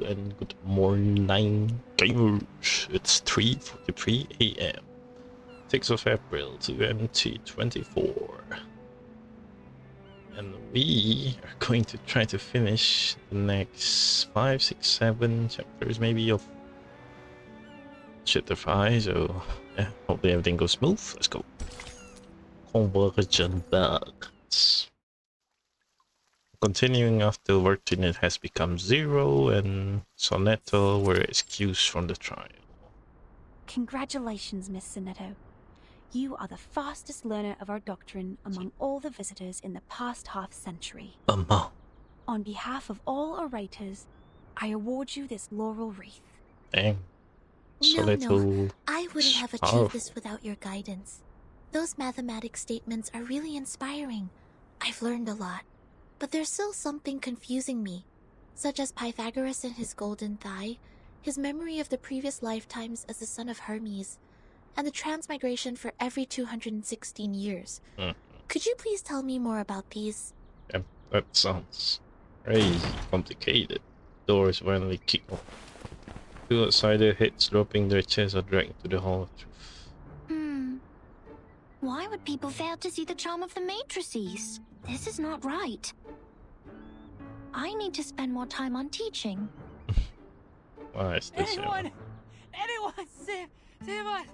and good morning, gamers. It's 3:43 a.m. 6th of April 2024. And we are going to try to finish the next 5, 6, 7 chapters maybe of chapter 5. So yeah, hopefully everything goes smooth. Let's go. Conversion bugs. Continuing after Vertinet has become 0 and Sonetto were excused from the trial. Congratulations, Miss Sonetto. You are the fastest learner of our doctrine among all the visitors in the past half-century. On behalf of all orators, I award you this laurel wreath. Dang. No, I wouldn't have achieved this without your guidance. Those mathematics statements are really inspiring. I've learned a lot. But there's still something confusing me, such as Pythagoras and his golden thigh, his memory of the previous lifetimes as the son of Hermes, and the transmigration for every 216 years. Could you please tell me more about these? Yeah, that sounds crazy complicated. Doors finally kick off. Two outsider heads dropping their chairs are dragged to the hall of truth. Why would people fail to see the charm of the matrices? This is not right. I need to spend more time on teaching. Why is this? Anyone, save us!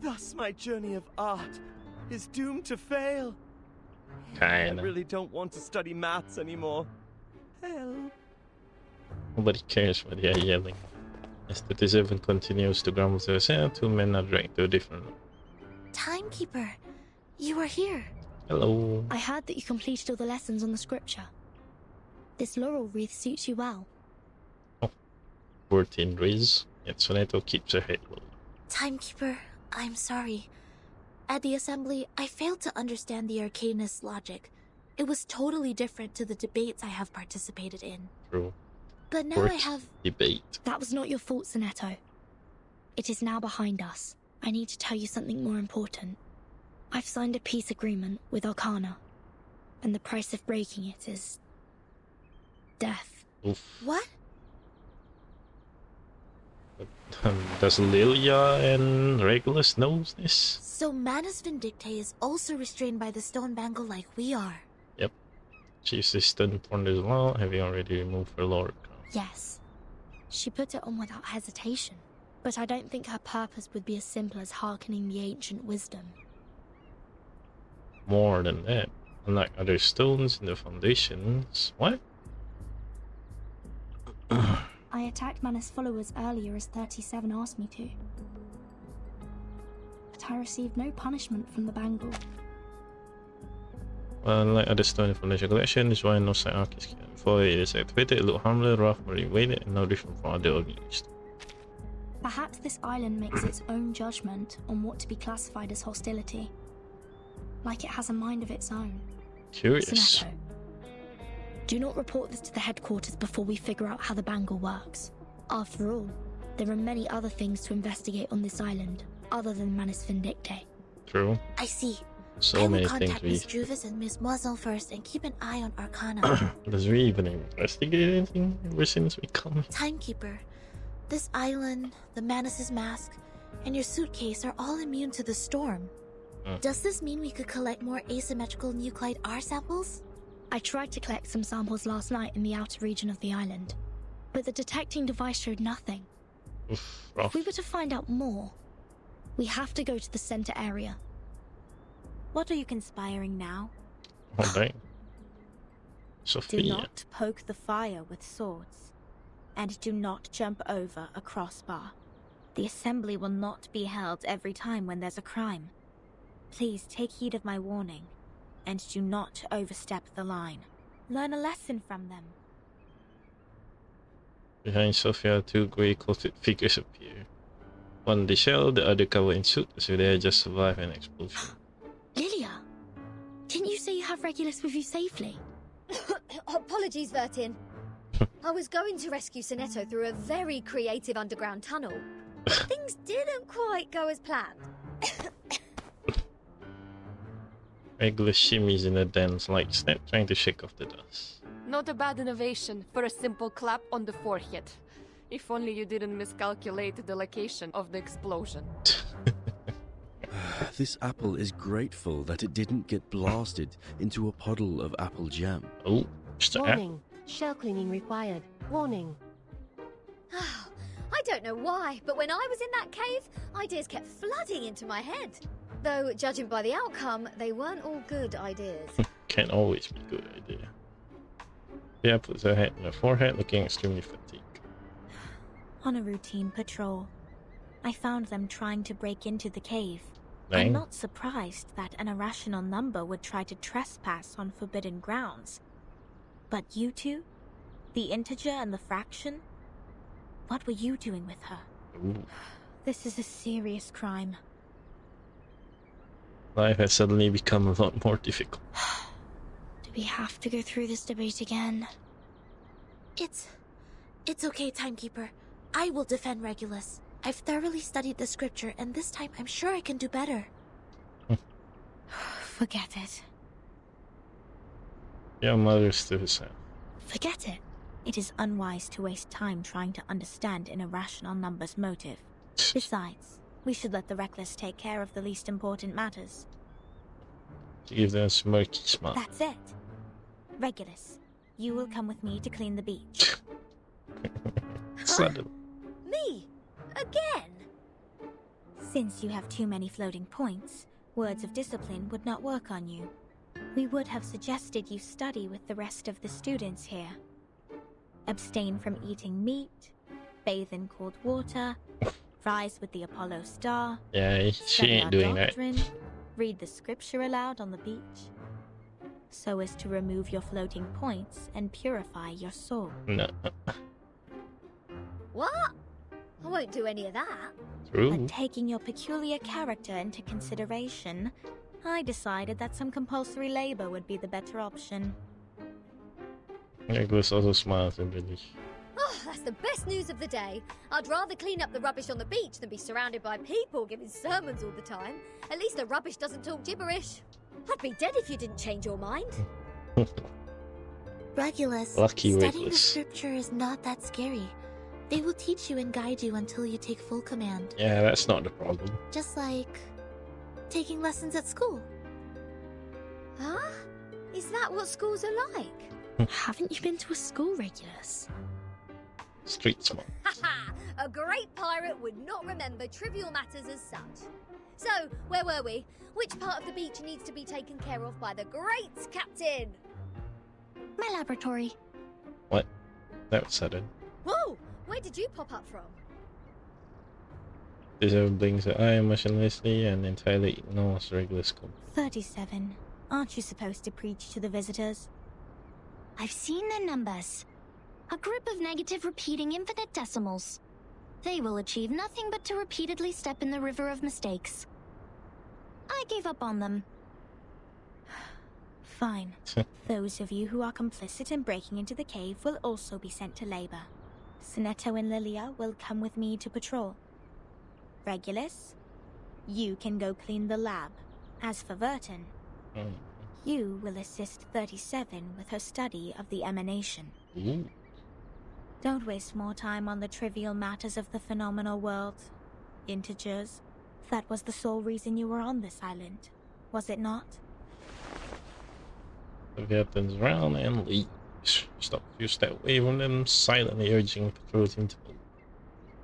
Thus my journey of art is doomed to fail. I really don't want to study maths anymore. Help. Nobody cares what they are yelling. As the T7 continues to grumble to herself, two men are dragged to a different room. Timekeeper, you are here. Hello. I heard that you completed all the lessons on the scripture. This laurel wreath suits you well. Oh, 14 Riz. Yet Sonetto keeps her head low. Timekeeper, I'm sorry. At the assembly, I failed to understand the arcanist's logic. It was totally different to the debates I have participated in. True. But now I have... Debate. That was not your fault, Sonetto. It is now behind us. I need to tell you something more important. I've signed a peace agreement with Arcana, and the price of breaking it is... death. Oof. What? Does Lilia and Regulus know this? So Manus Vindictae is also restrained by the stone bangle like we are. Yep. She's distant from this law, having already removed her lord. Yes. She put it on without hesitation. But I don't think her purpose would be as simple as hearkening the ancient wisdom. More than that. Unlike other stones in the foundations. What? I attacked Manus' followers earlier as 37 asked me to. But I received no punishment from the bangle. Well, unlike other stone in the foundation collection, this why no side arc is killed. Before it is activated, it looks harmless, rough, very weighted, and no different from other ordinary stones. Perhaps this island makes its own judgment on what to be classified as hostility. Like it has a mind of its own. Curious. Sonetto, do not report this to the headquarters before we figure out how the bangle works. After all, there are many other things to investigate on this island, other than Manus Vindictae. True. I see. So I will many contact things Miss Juvis and Miss Moiselle first and keep an eye on Arcana. Does we even investigate anything ever since we come? Timekeeper, this island, the Manus' mask, and your suitcase are all immune to the storm. Does this mean we could collect more asymmetrical nuclide R samples? I tried to collect some samples last night in the outer region of the island, but the detecting device showed nothing. Oof, If we were to find out more, we have to go to the center area. What are you conspiring now? Oh, dang. Do Sophia. not poke the fire with swords. And do not jump over a crossbar. The assembly will not be held every time when there's a crime. Please take heed of my warning, and do not overstep the line. Learn a lesson from them. Behind Sophia, two grey cloaked figures appear. One disheveled, the other covered in soot, as if they had just survived an explosion. Lilia, didn't you say you have Regulus with you safely? Apologies, Vertin. I was going to rescue Sonetto through a very creative underground tunnel. Things didn't quite go as planned. Regulus shimmies in a dense light snap, trying to shake off the dust. Not a bad innovation for a simple clap on the forehead. If only you didn't miscalculate the location of the explosion. This apple is grateful that it didn't get blasted into a puddle of apple jam. Oh, just an apple. Warning. Shell cleaning required. Warning. I don't know why, but when I was in that cave, ideas kept flooding into my head. Though, judging by the outcome, they weren't all good ideas. Can't always be a good idea. Yeah, puts her head in her forehead, looking extremely fatigued. On a routine patrol, I found them trying to break into the cave. Dang. I'm not surprised that an irrational number would try to trespass on forbidden grounds. But you two? The integer and the fraction? What were you doing with her? Ooh. This is a serious crime. Life has suddenly become a lot more difficult. Do we have to go through this debate again? It's okay, Timekeeper. I will defend Regulus. I've thoroughly studied the scripture, and this time I'm sure I can do better. Forget it. Your mother's to herself. Forget it. It is unwise to waste time trying to understand an irrational number's motive. Besides, we should let the reckless take care of the least important matters. Give them a smirky smile. That's it. Regulus, you will come with me to clean the beach. Suddenly. Me? Again? Since you have too many floating points, words of discipline would not work on you. We would have suggested you study with the rest of the students here. Abstain from eating meat, bathe in cold water, rise with the Apollo star, Yeah, she study ain't our doing doctrine, that. read the scripture aloud on the beach, so as to remove your floating points and purify your soul. No. What? I won't do any of that. True. But taking your peculiar character into consideration, I decided that some compulsory labor would be the better option. Nicholas also smiles in relief. Oh, that's the best news of the day. I'd rather clean up the rubbish on the beach than be surrounded by people giving sermons all the time. At least the rubbish doesn't talk gibberish. I'd be dead if you didn't change your mind. Regulus, Lucky studying Regulus. the scripture is not that scary. They will teach you and guide you until you take full command. Yeah, that's not the problem. Just like taking lessons at school. Huh? Is that what schools are like? Haven't you been to a school, Regulus? Street smart. Haha! A great pirate would not remember trivial matters as such. So, where were we? Which part of the beach needs to be taken care of by the great captain? My laboratory. What? That was sudden. Whoa! Where did you pop up from? This brings her eye motionlessly and entirely ignores Regulus' comment. 37. Aren't you supposed to preach to the visitors? I've seen the numbers. A group of negative repeating infinite decimals. They will achieve nothing but to repeatedly step in the river of mistakes. I gave up on them. Fine. Those of you who are complicit in breaking into the cave will also be sent to labor. Sonetto and Lilia will come with me to patrol. Regulus, you can go clean the lab. As for Verton, you will assist 37 with her study of the emanation. Ooh. Don't waste more time on the trivial matters of the phenomenal world. Integers. That was the sole reason you were on this island, was it not? The captain's round and leaves. Stop you step away from them, silently urging patrol team to move.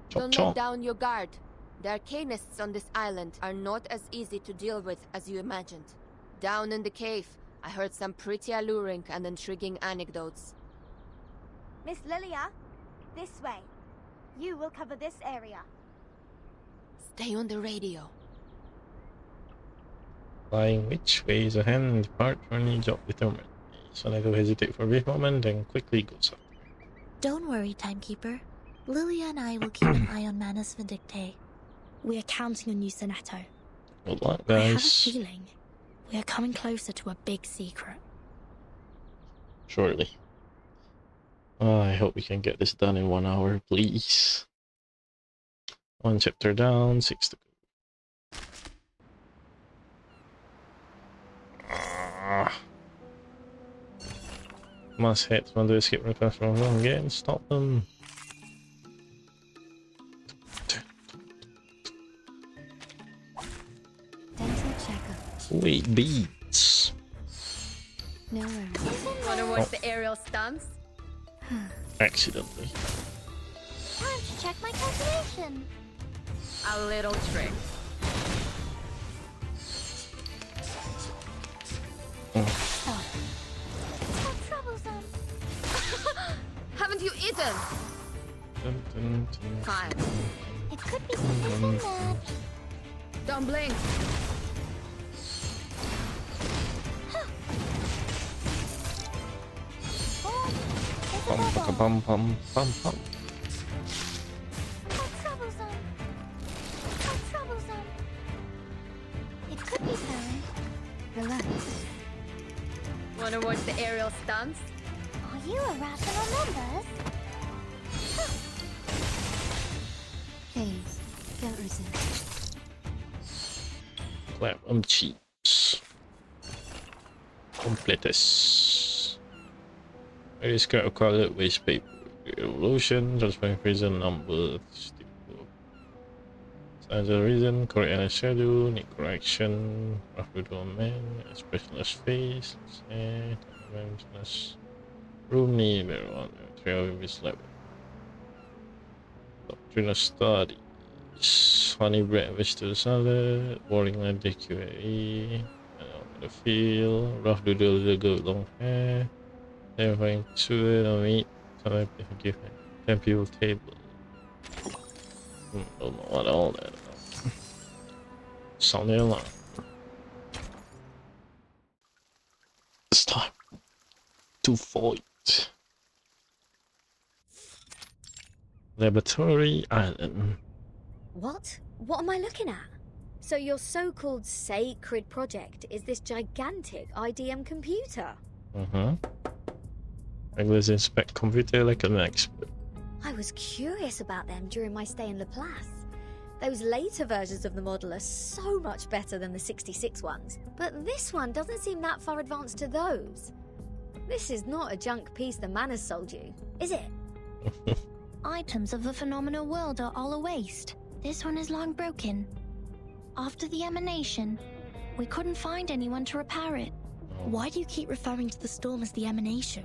Chop Don't chop. let down your guard. The arcanists on this island are not as easy to deal with as you imagined. Down in the cave, I heard some pretty alluring and intriguing anecdotes. Miss Lilia, this way. You will cover this area. Stay on the radio. Flying which way is a hand depart for any job determined. Sonetto hesitate for a brief moment, then quickly goes up. Don't worry, Timekeeper. Lilia and I will keep an eye on Manus Vindictae. We are counting on you, Sonetto. Good luck, I have a guys. feeling we are coming closer to a big secret. Shortly. Oh, I hope we can get this done in 1 hour, please. 1 chapter down, 6 to go. must hit when they escape from the classroom again. Stop them. Dental checker. Sweet beats. Nowhere. Wanna watch the aerial stunts? Accidentally. Time to check my calculation. A little trick. So troublesome. Haven't you eaten? Dun, dun, dun. Fine. It could be something bad. Don't blink. Pum, pum, pum, pum, pum. So troublesome. So troublesome. It could be fun. Relax. Wanna watch the aerial stunts? Are you irrational numbers? Please, don't resist. Clap cheeks. Completus. I just got a color waste paper. Evolution, transferring prison number. Signs of reason, correct and shadow, need correction, rough man, expressionless face, dimensionless room need, everyone, trail with this level. Doctrine studies, honey bread, vegetable salad, boring land DQAE, the field, rough doodle, little goat, long hair, terrifying pursuit, no meat, sometimes give 10 people table. Don't know what all that. Sounding a lot. It's time to fight. Laboratory Island. What? What am I looking at? So your so-called sacred project is this gigantic IDM computer? Regulars inspect computer like an expert. I was curious about them during my stay in Laplace. Those later versions of the model are so much better than the 66 ones, but this one doesn't seem that far advanced to those. This is not a junk piece the man has sold you, is it? Items of the phenomenal world are all a waste. This one is long broken. After the emanation, we couldn't find anyone to repair it. Why do you keep referring to the storm as the emanation?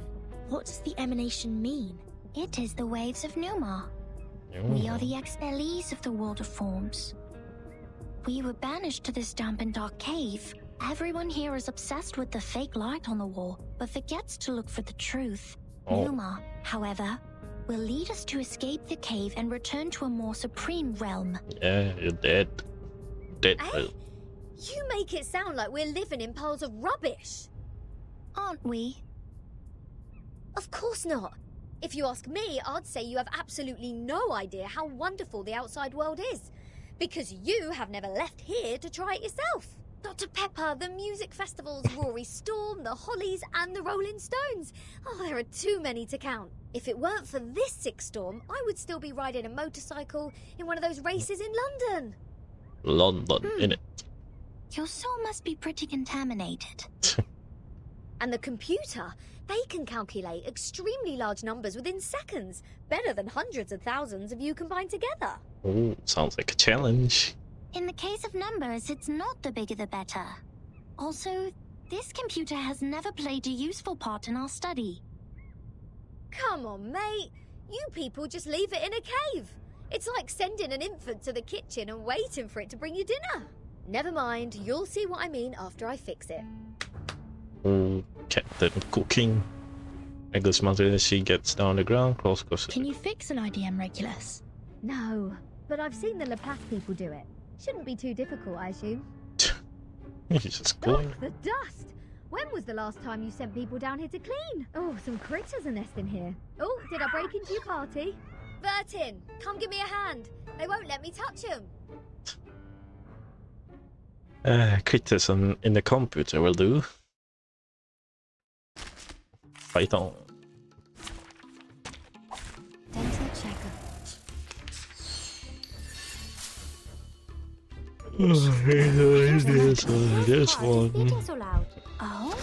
What does the emanation mean? It is the waves of Numa. We are the expellees of the world of forms. We were banished to this damp and dark cave. Everyone here is obsessed with the fake light on the wall, but forgets to look for the truth. Numa, however, will lead us to escape the cave and return to a more supreme realm. Yeah, you're dead. Dead. Eh? You make it sound like we're living in piles of rubbish. Aren't we? Of course not. If you ask me, I'd say you have absolutely no idea how wonderful the outside world is. Because you have never left here to try it yourself. Dr. Pepper, the music festivals, Rory Storm, the Hollies, and the Rolling Stones. Oh, there are too many to count. If it weren't for this sick storm, I would still be riding a motorcycle in one of those races in London. London, innit? Your soul must be pretty contaminated. And the computer, they can calculate extremely large numbers within seconds, better than hundreds of thousands of you combined together. Oh, sounds like a challenge. In the case of numbers, it's not the bigger the better. Also, this computer has never played a useful part in our study. Come on, mate. You people just leave it in a cave. It's like sending an infant to the kitchen and waiting for it to bring you dinner. Never mind, you'll see what I mean after I fix it. Oh, Captain Cooking. Regulus mother as she gets down the ground, close. Can you fix an IDM Regulus? No, but I've seen the Laplace people do it. Shouldn't be too difficult, I assume. He's just going. The dust! When was the last time you sent people down here to clean? Oh, some critters are nesting here. Oh, did I break into your party? Bertin, come give me a hand. They won't let me touch them. Critters in the computer will do. Fight on. Dental checker. This one. Oh?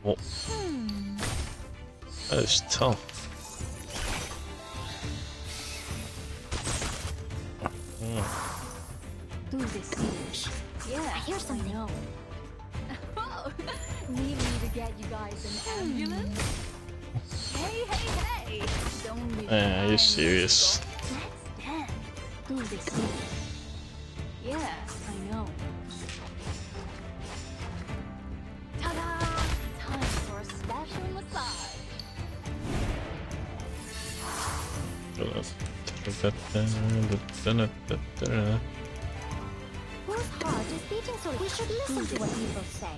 Oh. That is tough. Do this. Yeah, I hear something. Oh, need me to get you guys an ambulance? Hey! Don't be Are you serious? Let's dance. Do this. Yeah, I know. Ta-da! Time for a special massage. Whose heart is beating so? We should listen to what people say.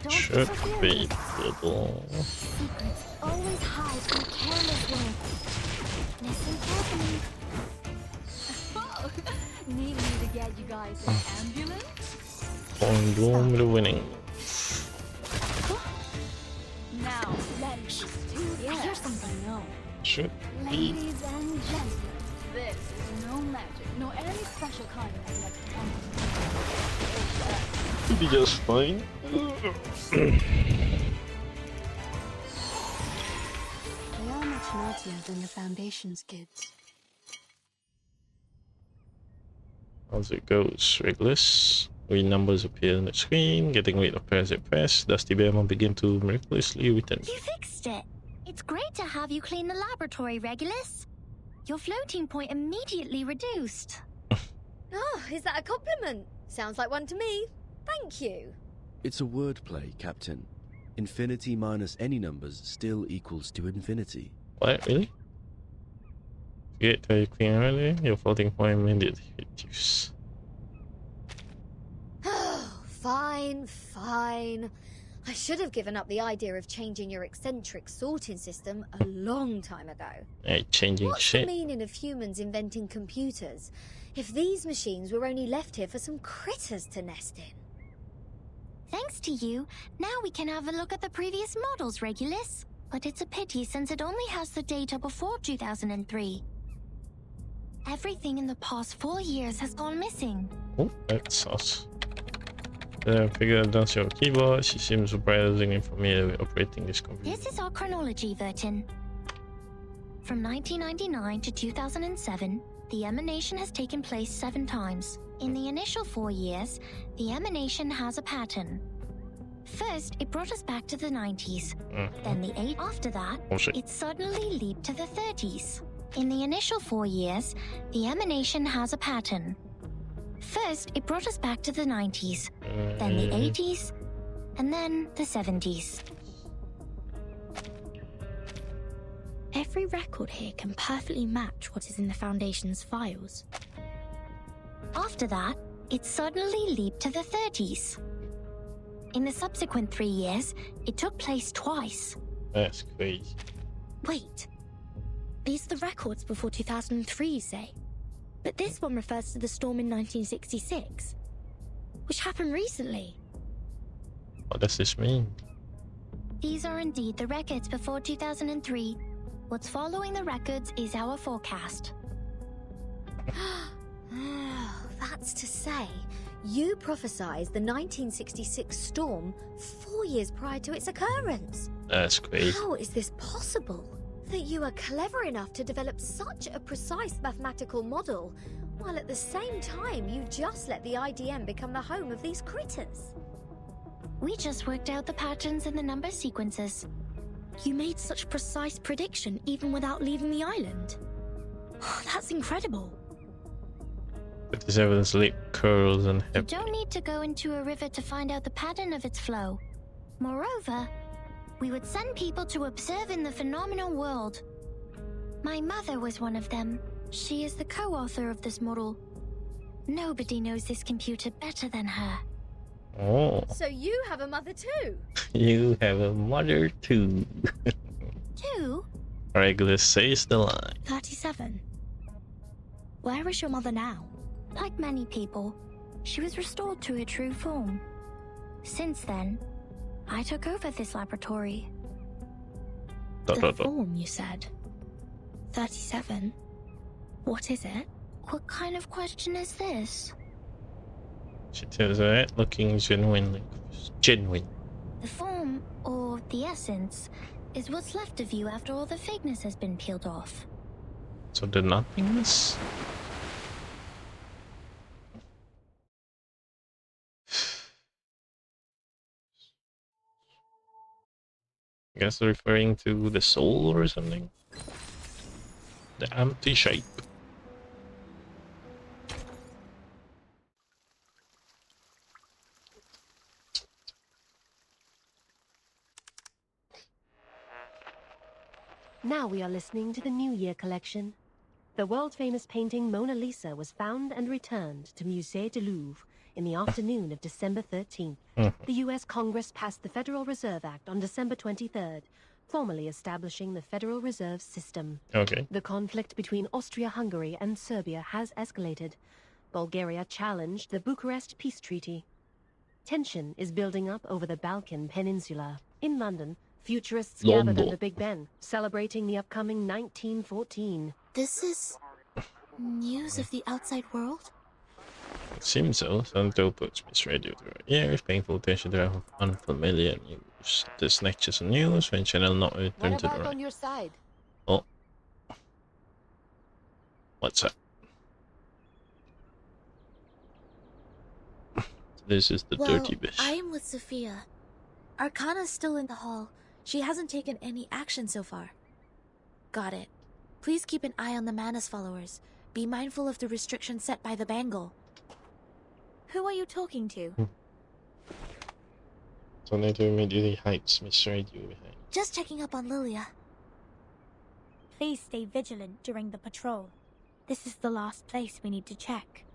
Don't Should be interfere. able. Secrets always hide in careless way. Listen carefully. Oh, need me to get you guys an ambulance? Condom the winning. Now, let's just do this. I hear something. No. Should be. Ladies and gentlemen, this is no magic, nor any special kind of electronic. Be just fine. They are much naughtier than the Foundation's kids. As it goes, Regulus. Green numbers appear on the screen. Getting rid of parasite pests. Dusty Bearman begin to miraculously return. You fixed it. It's great to have you clean the laboratory, Regulus. Your floating point immediately reduced. Oh, is that a compliment? Sounds like one to me. Thank you. It's a wordplay, Captain. Infinity minus any numbers still equals to infinity. What? Really? Get to clean early. Your floating point immediately reduce. Fine. I should have given up the idea of changing your eccentric sorting system a long time ago. Hey, changing What's shit. the meaning of humans inventing computers if these machines were only left here for some critters to nest in? Thanks to you, now we can have a look at the previous models, Regulus. But it's a pity since it only has the data before 2003. Everything in the past 4 years has gone missing. Oh, that's us. The figure does your keyboard. She seems surprisingly familiar with operating this computer. This is our chronology, Vertin. From 1999 to 2007, the emanation has taken place 7 times. In the initial 4 years, the emanation has a pattern. First, it brought us back to the 90s. Then the 8 after that, it suddenly leaped to the 30s. In the initial 4 years, the emanation has a pattern. First, it brought us back to the 90s, then the 80s, and then the 70s. Every record here can perfectly match what is in the Foundation's files. After that, it suddenly leaped to the 30s. In the subsequent 3 years, it took place twice. That's crazy. Wait. These are the records before 2003, say. But this one refers to the storm in 1966, which happened recently. What does this mean? These are indeed the records before 2003. What's following the records is our forecast. That's to say, you prophesied the 1966 storm 4 years prior to its occurrence. That's crazy. How is this possible? That you are clever enough to develop such a precise mathematical model, while at the same time you just let the IDM become the home of these critters. We just worked out the patterns in the number sequences. You made such precise prediction even without leaving the island. That's incredible. But this evidence lake curls and You don't need to go into a river to find out the pattern of its flow. Moreover, we would send people to observe in the phenomenal world. My mother was one of them. She is the co-author of this model. Nobody knows this computer better than her. Oh. So you have a mother too? You have a mother too. 2? Regulus says the line. 37. Where is your mother now? Like many people, she was restored to her true form. Since then, I took over this laboratory. The form, you said. 37. What is it? What kind of question is this? She tells her, looking genuine. The form, or the essence, is what's left of you after all the fakeness has been peeled off. So the nothingness? I guess referring to the soul or something? The empty shape. Now we are listening to the New Year collection. The world-famous painting Mona Lisa was found and returned to Musée du Louvre in the afternoon of December 13th. The U.S. Congress passed the Federal Reserve Act on December 23rd, formally establishing the Federal Reserve System. Okay. The conflict between Austria-Hungary and Serbia has escalated. Bulgaria challenged the Bucharest Peace Treaty. Tension is building up over the Balkan Peninsula. In London, futurists gathered on the Big Ben, celebrating the upcoming 1914. This is news of the outside world? It seems so. Santo puts Miss Radio to her ears, paying full attention to her unfamiliar news. The snatches of news when channel not returned to the right. On your side? Oh. What's that? This is the dirty bitch. I am with Sophia. Arcana's still in the hall. She hasn't taken any action so far. Got it. Please keep an eye on the Manus followers. Be mindful of the restrictions set by the Bangle. Who are you talking to? Tornado immediately hikes Miss Radio behind. Just checking up on Lilia. Please stay vigilant during the patrol. This is the last place we need to check.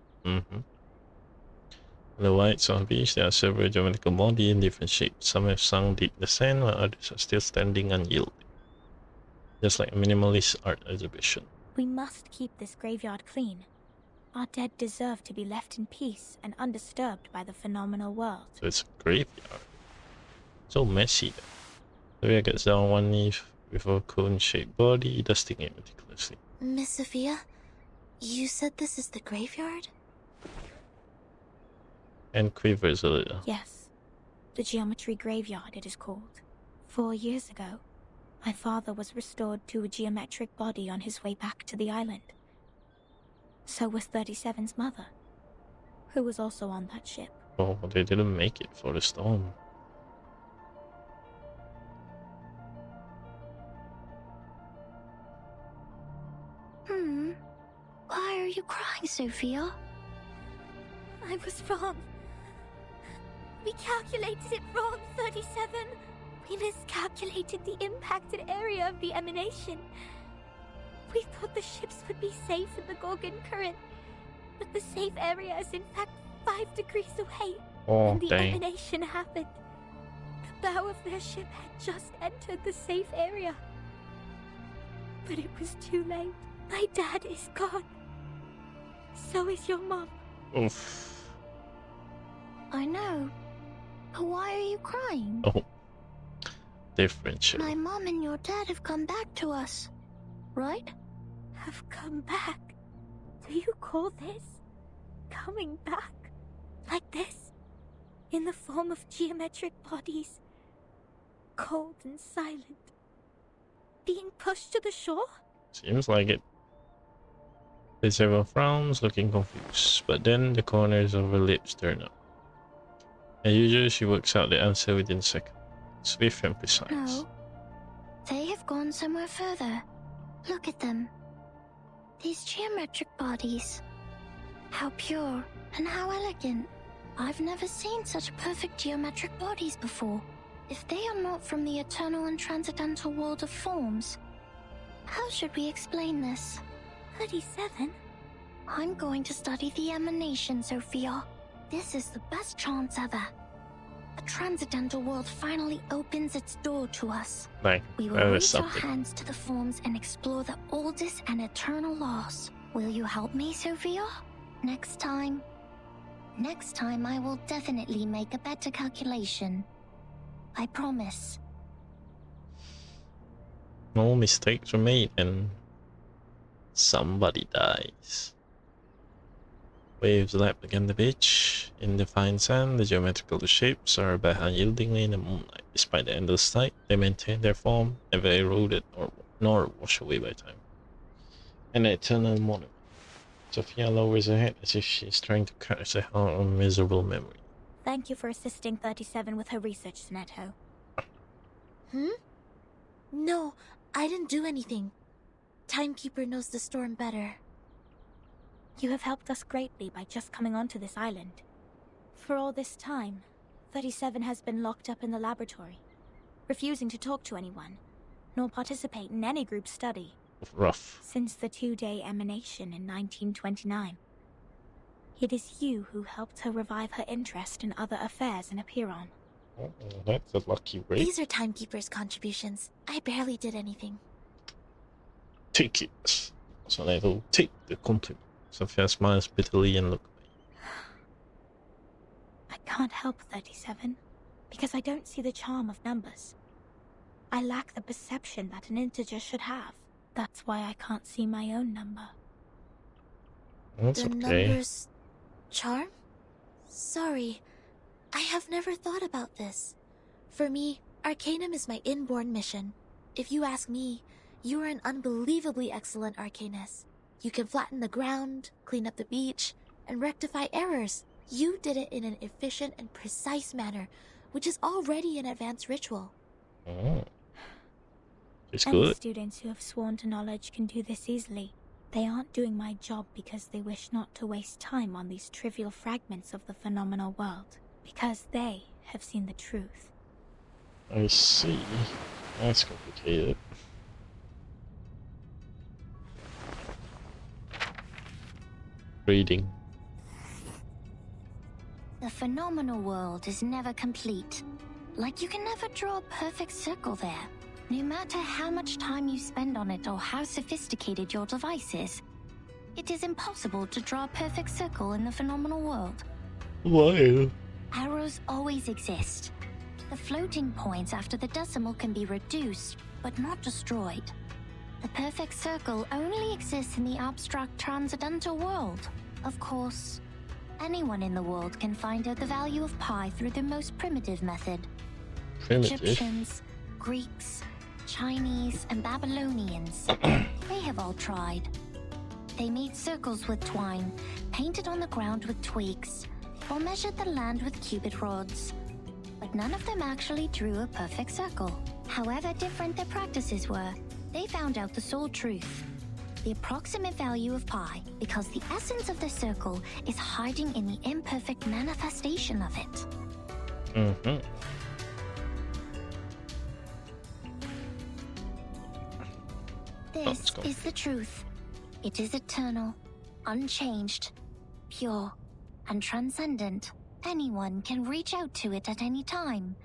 The white sand beach, there are several geometrical bodies in different shapes. Some have sunk deep in the sand, while others are still standing unyielding. Just like a minimalist art exhibition. We must keep this graveyard clean. Our dead deserve to be left in peace and undisturbed by the phenomenal world. So it's a graveyard. So messy then. Sophia gets down on one knee with a cone-shaped body, dusting it meticulously. Miss Sophia, you said this is the graveyard? And quivers a little. Yes. The geometry graveyard it is called. 4 years ago, my father was restored to a geometric body on his way back to the island. So was 37's mother, who was also on that ship. Oh, they didn't make it for the storm. Why are you crying, Sophia? I was wrong. We calculated it wrong, 37. We miscalculated the impacted area of the emanation. We thought the ships would be safe in the Gorgon current, but the safe area is in fact 5 degrees away. Oh, and the dang. emanation happened. The bow of their ship had just entered the safe area. But it was too late. My dad is gone. So is your mom. Oof. I know. But why are you crying? Oh. Different ship. My mom and your dad have come back to us, right? Have come back? Do you call this coming back? Like this? In the form of geometric bodies? Cold and silent? Being pushed to the shore? Seems like it. Several frowns, looking confused, but then the corners of her lips turn up. As usual, she works out the answer within seconds, swift and precise. No. They have gone somewhere further. Look at them. These geometric bodies. How pure and how elegant. I've never seen such perfect geometric bodies before. If they are not from the eternal and transcendental world of forms, how should we explain this? 37? I'm going to study the emanation, Sophia. This is the best chance ever. A transcendental world finally opens its door to us. Like, we will reach our hands to the forms and explore the oldest and eternal laws. Will you help me, Sophia? Next time I will definitely make a better calculation. I promise. No mistakes were made and somebody dies. Waves lap against the beach. In the fine sand, the geometrical shapes are back unyieldingly in the moonlight. Despite the endless tide, they maintain their form, never eroded nor washed away by time. An eternal monument. Sophia lowers her head as if she is trying to catch her own miserable memory. Thank you for assisting 37 with her research, Neto. No, I didn't do anything. Timekeeper knows the storm better. You have helped us greatly by just coming onto this island. For all this time, 37 has been locked up in the laboratory, refusing to talk to anyone, nor participate in any group study. Rough. Since the 2-day emanation in 1929. It is you who helped her revive her interest in other affairs in Apiron. Oh, that's a lucky break. These are Timekeeper's contributions. I barely did anything. Take it. So Neto, take the compliment. Sophia smiles bitterly and looks away. I can't help 37, because I don't see the charm of numbers. I lack the perception that an integer should have. That's why I can't see my own number. That's the okay. Numbers charm? Sorry, I have never thought about this. For me, Arcanum is my inborn mission. If you ask me, you are an unbelievably excellent Arcanist. You can flatten the ground, clean up the beach, and rectify errors. You did it in an efficient and precise manner, which is already an advanced ritual. Oh. It's Any good. students who have sworn to knowledge can do this easily. They aren't doing my job because they wish not to waste time on these trivial fragments of the phenomenal world, because they have seen the truth. I see. That's complicated. Reading. The phenomenal world is never complete. Like you can never draw a perfect circle there. No matter how much time you spend on it or how sophisticated your device is, it is impossible to draw a perfect circle in the phenomenal world. Why? Arrows always exist. The floating points after the decimal can be reduced, but not destroyed. The perfect circle only exists in the abstract transcendental world. Of course, anyone in the world can find out the value of pi through the most primitive method. Primitive? Egyptians, Greeks, Chinese, and Babylonians. They have all tried. They made circles with twine, painted on the ground with twigs, or measured the land with cubit rods. But none of them actually drew a perfect circle. However different their practices were, they found out the sole truth. The approximate value of pi, because the essence of the circle is hiding in the imperfect manifestation of it. Mm-hmm. This is the truth. It is eternal, unchanged, pure, and transcendent. Anyone can reach out to it at any time,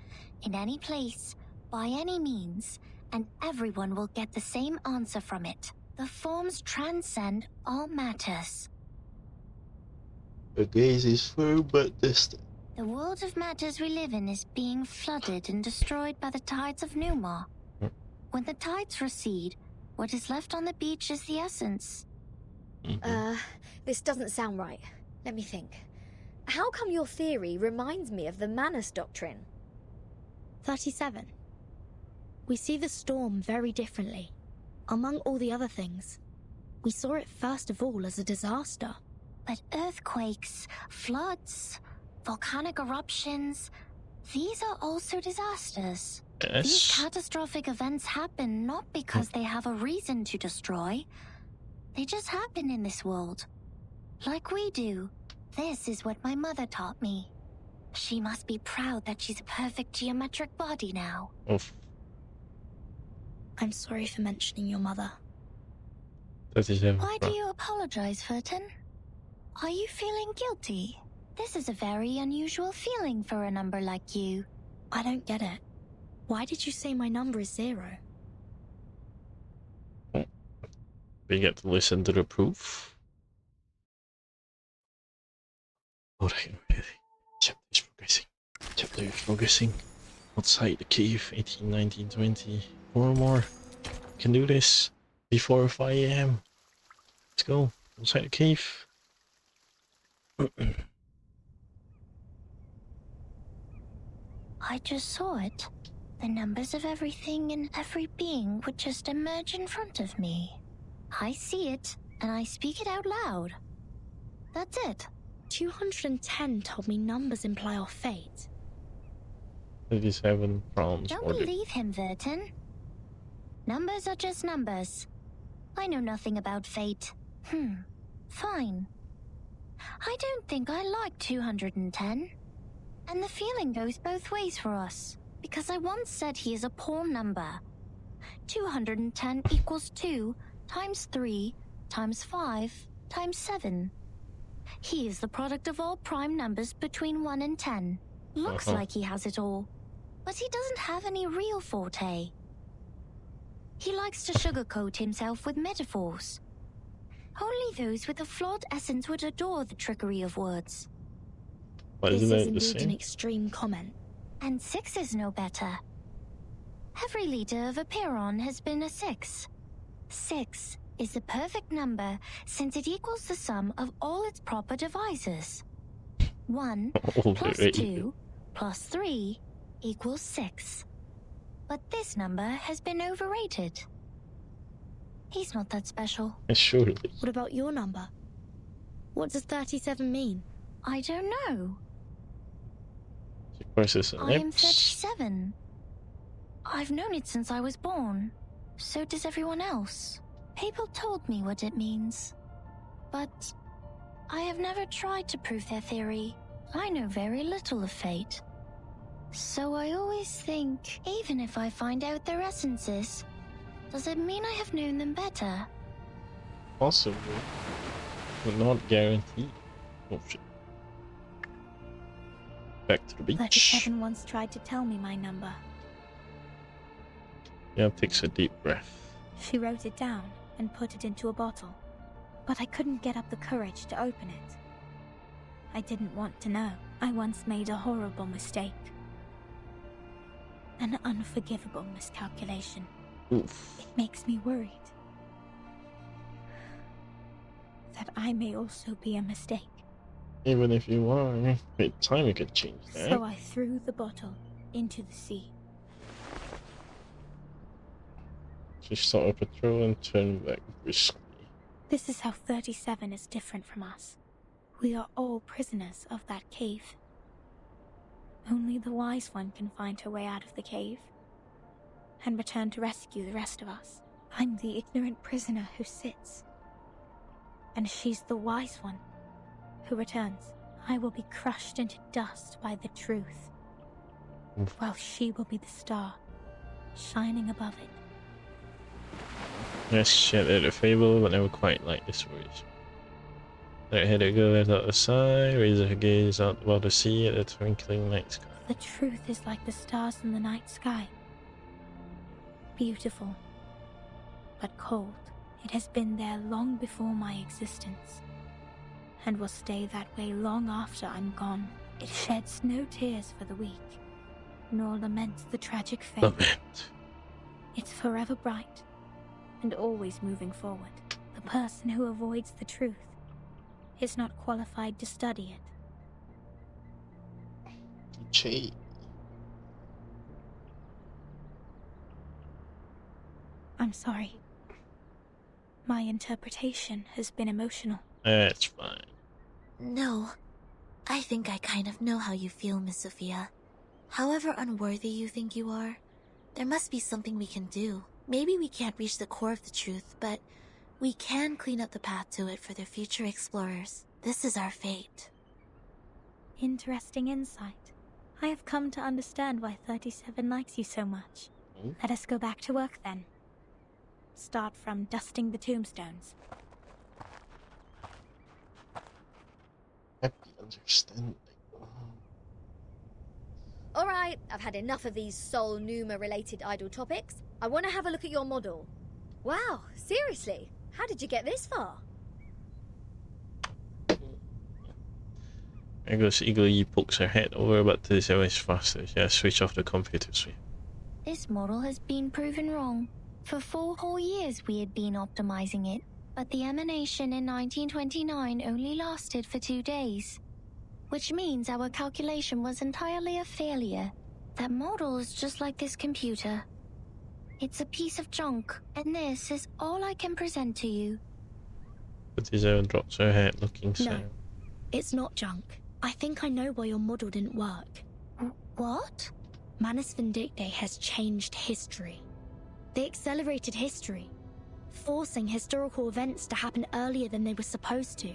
in any place, by any means, and everyone will get the same answer from it. The forms transcend all matters. The gaze is firm but distant. The world of matters we live in is being flooded and destroyed by the tides of Numa. When the tides recede, what is left on the beach is the essence. This doesn't sound right. Let me think. How come your theory reminds me of the Manus Doctrine? 37. We see the storm very differently. Among all the other things, we saw it first of all as a disaster. But earthquakes, floods, volcanic eruptions, these are also disasters. Yes. These catastrophic events happen not because they have a reason to destroy. They just happen in this world. Like we do. This is what my mother taught me. She must be proud that she's a perfect geometric body now. Oof. I'm sorry for mentioning your mother. 37. Why do you apologize, Furton? Are you feeling guilty? This is a very unusual feeling for a number like you. I don't get it. Why did you say my number is 0? We get to listen to the proof. Alright, chapter is progressing. Chapter is progressing. Outside the cave, 18, 19, 20. 4 more. We can do this before 5 AM. Let's go. Outside the cave. I just saw it. The numbers of everything and every being would just emerge in front of me. I see it, and I speak it out loud. That's it. 210 told me numbers imply our fate. 37 pounds. Don't believe him, Verton. Numbers are just numbers. I know nothing about fate. Fine. I don't think I like 210. And the feeling goes both ways for us, because I once said he is a poor number. 210 equals 2 times 3 times 5 times 7. He is the product of all prime numbers between 1 and 10. Looks like he has it all, but he doesn't have any real forte. He likes to sugarcoat himself with metaphors. Only those with a flawed essence would adore the trickery of words. This is indeed an extreme comment. And 6 is no better. Every leader of a Pyrrhon has been a 6. 6 is the perfect number since it equals the sum of all its proper divisors. 1 plus 2 plus 3 equals 6. But this number has been overrated. He's not that special. Surely. What about your number? What does 37 mean? I don't know. I am 37. I've known it since I was born. So does everyone else. People told me what it means. But I have never tried to prove their theory. I know very little of fate. So I always think, even if I find out their essences, does it mean I have known them better? Possibly, but not guaranteed. Oh shit. Back to the beach. 37 once tried to tell me my number. Yeah, takes a deep breath. She wrote it down and put it into a bottle, but I couldn't get up the courage to open it. I didn't want to know. I once made a horrible mistake. An unforgivable miscalculation. Oof. It makes me worried that I may also be a mistake. Even if you are, with time you could change that. So I threw the bottle into the sea. She saw a patrol and turned back briskly. This is how 37 is different from us. We are all prisoners of that cave. Only the wise one can find her way out of the cave and return to rescue the rest of us. I'm the ignorant prisoner who sits, and she's the wise one who returns. I will be crushed into dust by the truth, while she will be the star shining above it. Yes, she had a fable, but never quite like this voice. Red-headed girl let out a sigh, raised her gaze out above the sea at the twinkling night sky. The truth is like the stars in the night sky. Beautiful, but cold. It has been there long before my existence, and will stay that way long after I'm gone. It sheds no tears for the weak, nor laments the tragic fate. Lament. It's forever bright, and always moving forward. The person who avoids the truth is not qualified to study it. Gee. I'm sorry. My interpretation has been emotional. That's fine. No. I think I kind of know how you feel, Miss Sophia. However unworthy you think you are, there must be something we can do. Maybe we can't reach the core of the truth, but we can clean up the path to it for the future explorers. This is our fate. Interesting insight. I have come to understand why 37 likes you so much. Let us go back to work then. Start from dusting the tombstones. Happy understanding. Alright, I've had enough of these Sol Numa-related idle topics. I want to have a look at your model. Wow, seriously? How did you get this far? Agus eagerly pokes her head over, but 37 is faster. She has switched off the computer screen. This model has been proven wrong. For 4 whole years we had been optimizing it, but the emanation in 1929 only lasted for 2 days, which means our calculation was entirely a failure. That model is just like this computer. It's a piece of junk, and this is all I can present to you. But Isabel drops her head, looking sad. No, it's not junk. I think I know why your model didn't work. What? Manus Vindictae has changed history. They accelerated history, forcing historical events to happen earlier than they were supposed to.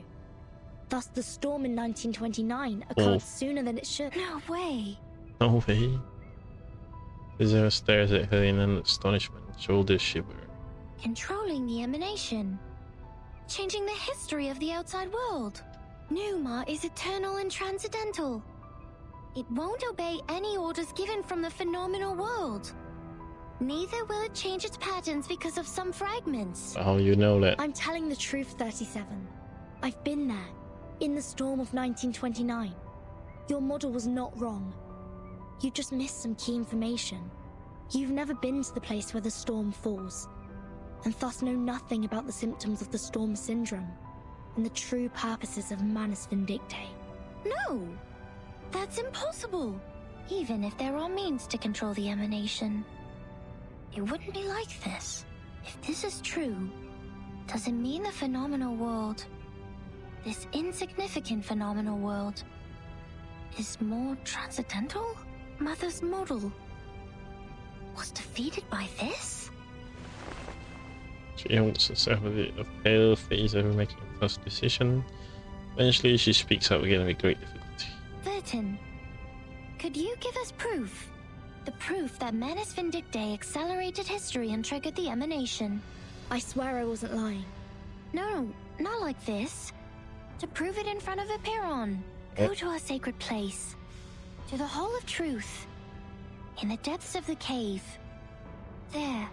Thus, the storm in 1929 occurred sooner than it should. No way. No way. Isabel stares at her in an astonishment, shoulders shiver. Controlling the emanation. Changing the history of the outside world. Numa is eternal and transcendental. It won't obey any orders given from the phenomenal world. Neither will it change its patterns because of some fragments. How you know that? I'm telling the truth, 37. I've been there, in the storm of 1929. Your model was not wrong. You just missed some key information. You've never been to the place where the storm falls, and thus know nothing about the symptoms of the storm syndrome and the true purposes of Manus Vindictae. No! That's impossible! Even if there are means to control the emanation, it wouldn't be like this. If this is true, does it mean the phenomenal world, this insignificant phenomenal world, is more transcendental? Mother's model was defeated by this? She holds herself with a pale face over making a tough decision. Eventually, she speaks out again with great difficulty. Vertin, could you give us proof? The proof that Manus Vindictae accelerated history and triggered the emanation. I swear I wasn't lying. No, not like this. To prove it in front of Epiron. Go to our sacred place. To the Hall of Truth. In the depths of the cave. There.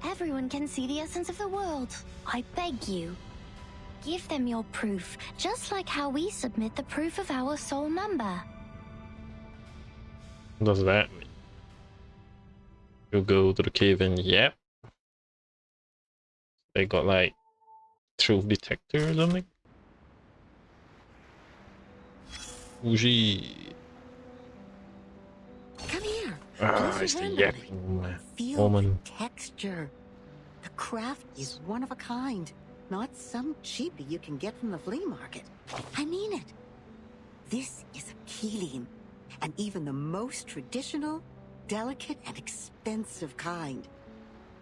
Everyone can see the essence of the world. I beg you. Give them your proof, just like how we submit the proof of our soul number. What does that mean? You go to the cave and yep. They got like truth detector or something? Uji. Come here. It's the yapping Feel woman. the texture. The craft is one of a kind. Not some cheapie you can get from the flea market. I mean it. This is a Keelim, and even the most traditional, delicate, and expensive kind.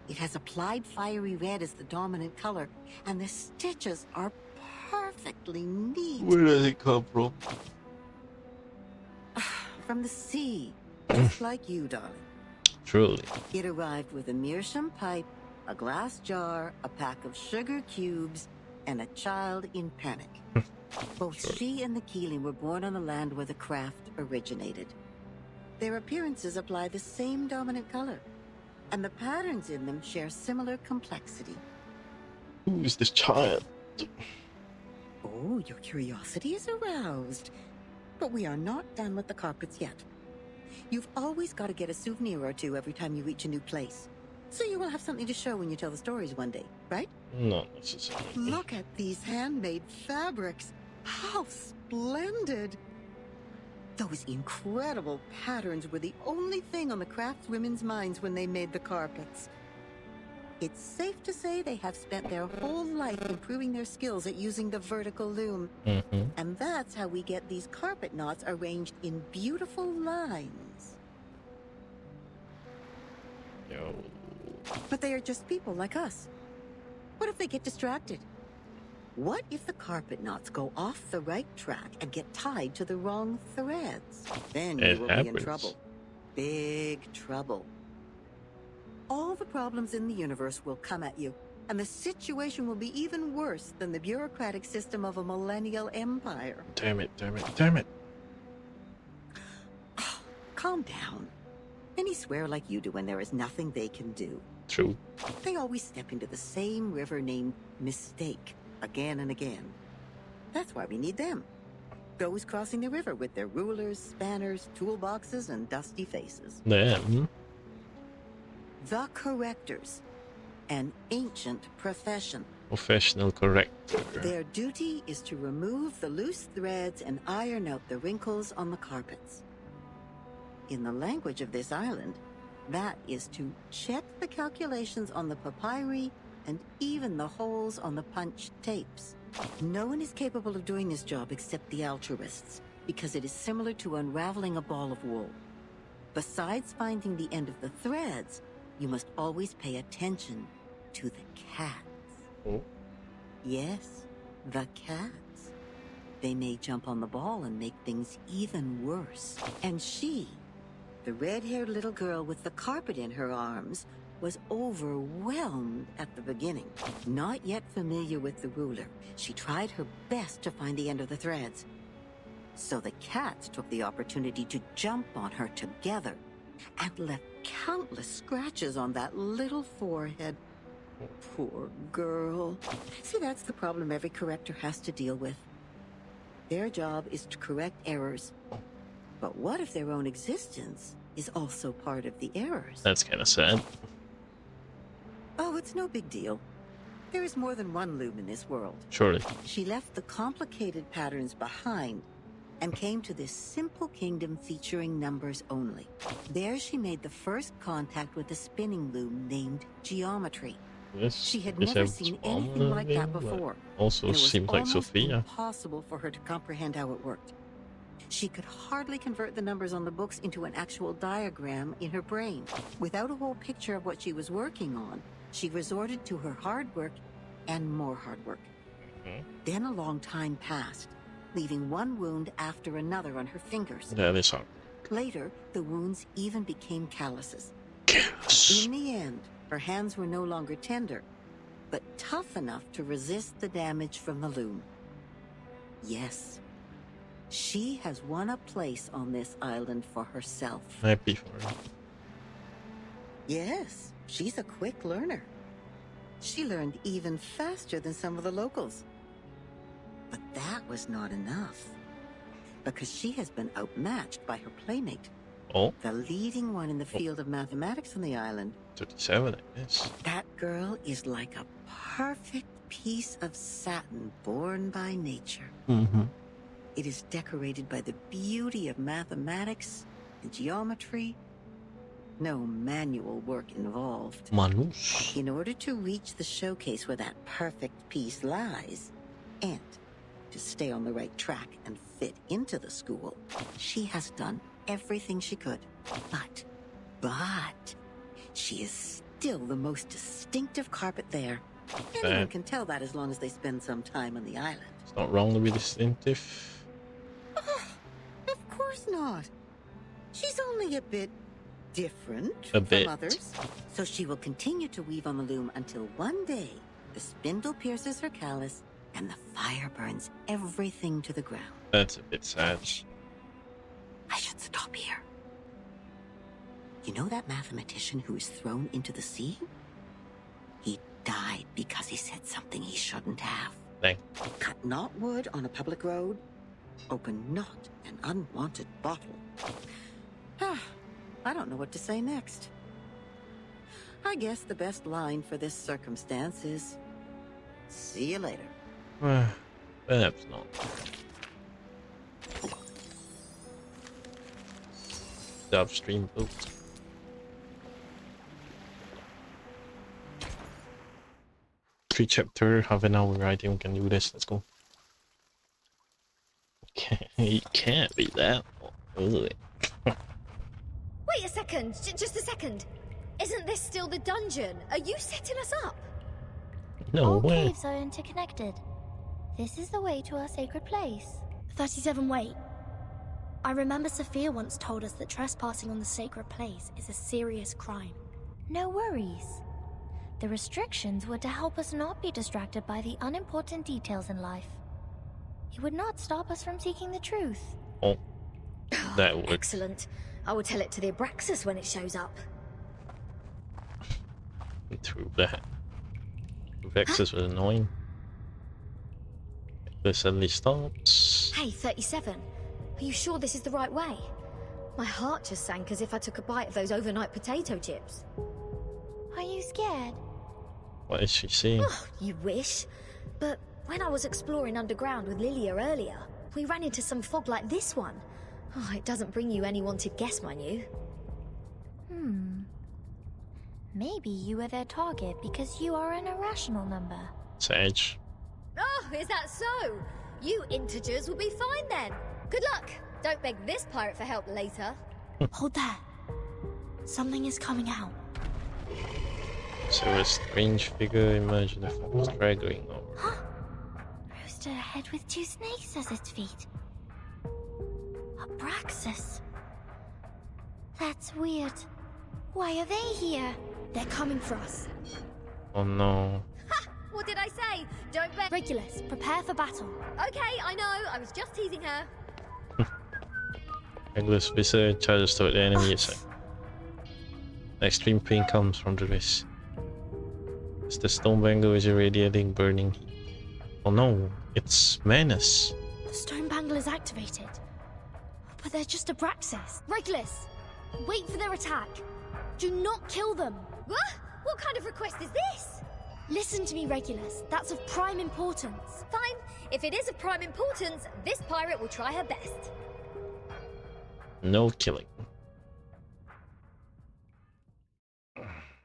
It has applied fiery red as the dominant color, and the stitches are perfectly neat. Where does it come from? From the sea, just like you, darling. Truly. It arrived with a meerschaum pipe, a glass jar, a pack of sugar cubes, and a child in panic. Both she and the Keeling were born on the land where the craft originated. Their appearances apply the same dominant color, and the patterns in them share similar complexity. Who is this child? Oh, your curiosity is aroused. But we are not done with the carpets yet. You've always got to get a souvenir or two every time you reach a new place. So you will have something to show when you tell the stories one day, right? Not necessarily. Look at these handmade fabrics. How splendid! Those incredible patterns were the only thing on the craftswomen's minds when they made the carpets. It's safe to say they have spent their whole life improving their skills at using the vertical loom. And that's how we get these carpet knots arranged in beautiful lines. Yo. But they are just people like us. What if they get distracted? What if the carpet knots go off the right track and get tied to the wrong threads? Then you will be in trouble. Big trouble. All the problems in the universe will come at you, and the situation will be even worse than the bureaucratic system of a millennial empire. Damn it, damn it, damn it. Calm down. Many swear like you do when there is nothing they can do. True. They always step into the same river named mistake, again and again. That's why we need them. Those crossing the river with their rulers, spanners, toolboxes, and dusty faces. Them? The correctors. An ancient profession. Professional corrector. Their duty is to remove the loose threads and iron out the wrinkles on the carpets. in the language of this island, that is to check the calculations on the papyri and even the holes on the punched tapes. No one is capable of doing this job except the altruists, because it is similar to unraveling a ball of wool. Besides finding the end of the threads, you must always pay attention to the cats. Oh. Yes, the cats. They may jump on the ball and make things even worse. And she, the red-haired little girl with the carpet in her arms, was overwhelmed at the beginning. Not yet familiar with the ruler, she tried her best to find the end of the threads. So the cats took the opportunity to jump on her together and left countless scratches on that little forehead. Poor girl. See, that's the problem every corrector has to deal with. Their job is to correct errors. But what if their own existence is also part of the errors? That's kind of sad. Oh, it's no big deal. There is more than one loom in this world. Surely. She left the complicated patterns behind and came to this simple kingdom featuring numbers only. There she made the first contact with a spinning loom named Geometry. Yes, She had never seen anything like that before. Also and it was seems like almost Sophia. impossible for her to comprehend how it worked. She could hardly convert the numbers on the books into an actual diagram in her brain. Without a whole picture of what she was working on, she resorted to her hard work and more hard work. Then a long time passed, leaving one wound after another on her fingers. That is hard. Later, the wounds even became calluses. Callus. In the end, her hands were no longer tender, but tough enough to resist the damage from the loom. Yes, she has won a place on this island for herself. Happy for her. Yes, she's a quick learner. She learned even faster than some of the locals. But that was not enough, because she has been outmatched by her playmate. Oh. The leading one in the field of mathematics on the island. 37, I guess. That girl is like a perfect piece of satin born by nature. Mm-hmm. It is decorated by the beauty of mathematics and geometry. No manual work involved. Manus. In order to reach the showcase where that perfect piece lies, and to stay on the right track and fit into the school, she has done everything she could. But she is still the most distinctive carpet there. Anyone can tell that as long as they spend some time on the island. It's not wrong to be distinctive. Of course not. She's only a bit different from from others. So she will continue to weave on the loom until one day the spindle pierces her callus and the fire burns everything to the ground. That's a bit sad. I should stop here. You know that mathematician who was thrown into the sea? He died because he said something he shouldn't have. Dang. Cut not wood on a public road. Open not an unwanted bottle. I don't know what to say next. I guess the best line for this circumstance is, see you later. Perhaps not. The upstream boat. Three chapter, half an hour writing, we can do this, let's go. Okay, it can't be that. Wait a second, just a second. Isn't this still the dungeon? Are you setting us up? No All way. caves are interconnected. This is the way to our sacred place. 37, wait. I remember Sophia once told us that trespassing on the sacred place is a serious crime. No worries. The restrictions were to help us not be distracted by the unimportant details in life. It would not stop us from seeking the truth. Oh, that works. Excellent. I will tell it to the Abraxas when it shows up. Through that. Vexus was annoying. This suddenly stops. Hey, 37. Are you sure this is the right way? My heart just sank as if I took a bite of those overnight potato chips. Are you scared? What is she seeing? Oh, you wish. But when I was exploring underground with Lilia earlier, we ran into some fog like this one. Oh, it doesn't bring you anyone to guess, mind you. Maybe you were their target because you are an irrational number. Sage. Oh, is that so? You integers will be fine then. Good luck. Don't beg this pirate for help later. Hold there. Something is coming out. So a strange figure emerged in the form of straggling over. Huh? Roasted a head with 2 snakes as its feet. Abraxas. That's weird. Why are they here? They're coming for us. Oh no. Ha! What did I say? Don't beg. Regulus, prepare for battle. Okay, I know. I was just teasing her. Regulus wizard charges toward the enemy. Extreme pain comes from the wrist. As the stone bangle is irradiating burning heat. Oh no, it's menace. The stone bangle is activated. But they're just Abraxas. Regulus, wait for their attack. Do not kill them. What? What kind of request is this? Listen to me, Regulus. That's of prime importance. Fine. If it is of prime importance, this pirate will try her best. No killing.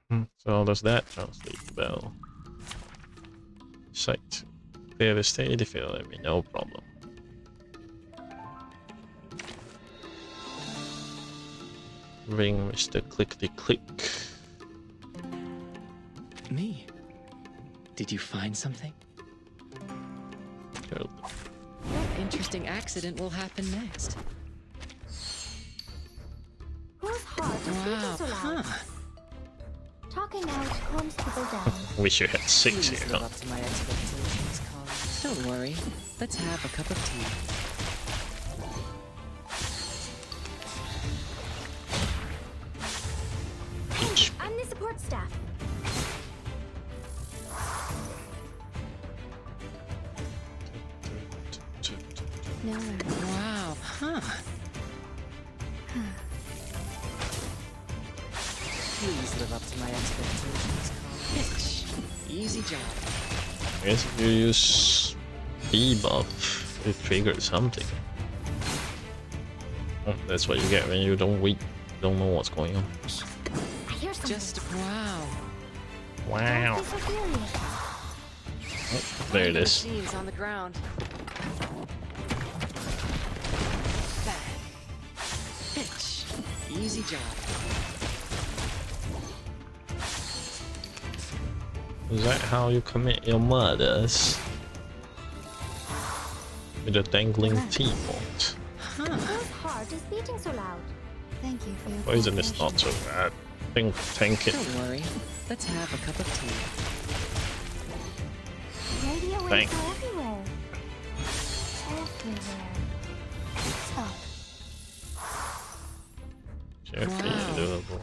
So how does that translate? Well, sight. Clear the stage if you'll let me, no problem. Ring Mr. Clickety-click. Me? Did you find something? Good. What interesting accident will happen next? Whose heart is beating so loud? Talking out calms people down. Wish you had 6 here, huh? Up to my expectations, Colin. Don't worry. Let's have a cup of tea. I'm the support staff. No worries. Wow, huh? Please live up to my expectations, Colin. Easy job. I guess if you use debuff, it triggers something. Oh, that's what you get when you don't know what's going on. Just wow. Wow. Oh, there it is. Machines on the ground. Bang. Pitch. Easy job. Is that how you commit your murders? With a dangling teapot. Whose heart is beating so loud? Thank you for your Poison is not so bad. Tank it. Don't worry. Let's have a cup of tea. Radio waves are everywhere. Everywhere. Stop. Gently doable.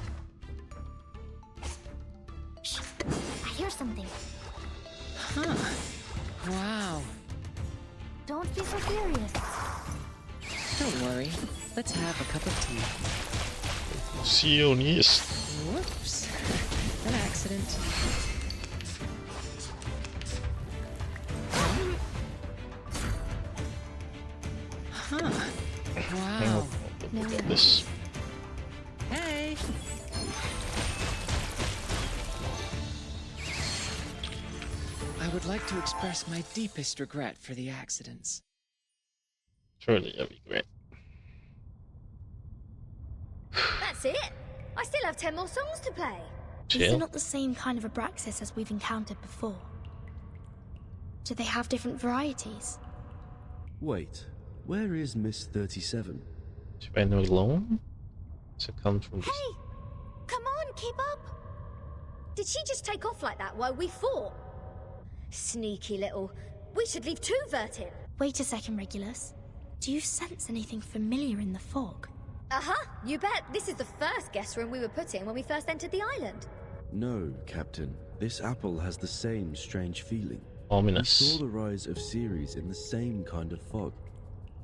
I hear something. Huh. Wow. Don't be so furious. Don't worry. Let's have a cup of tea. Sionist. Whoops. An accident. Huh. Wow. Look at this. Hey. I would like to express my deepest regret for the accidents. Surely a regret. That's it. I still have 10 more songs to play. These are not the same kind of Abraxas as we've encountered before. Do they have different varieties? Wait, where is Miss 37? She went alone? Succumbed from this. Hey! Come on, keep up! Did she just take off like that while we fought? Sneaky little. We should leave too, Vertin. Wait a second, Regulus. Do you sense anything familiar in the fog? Uh-huh, you bet. This is the first guest room we were put in when we first entered the island. No, Captain. This apple has the same strange feeling. Ominous. We saw the rise of Ceres in the same kind of fog.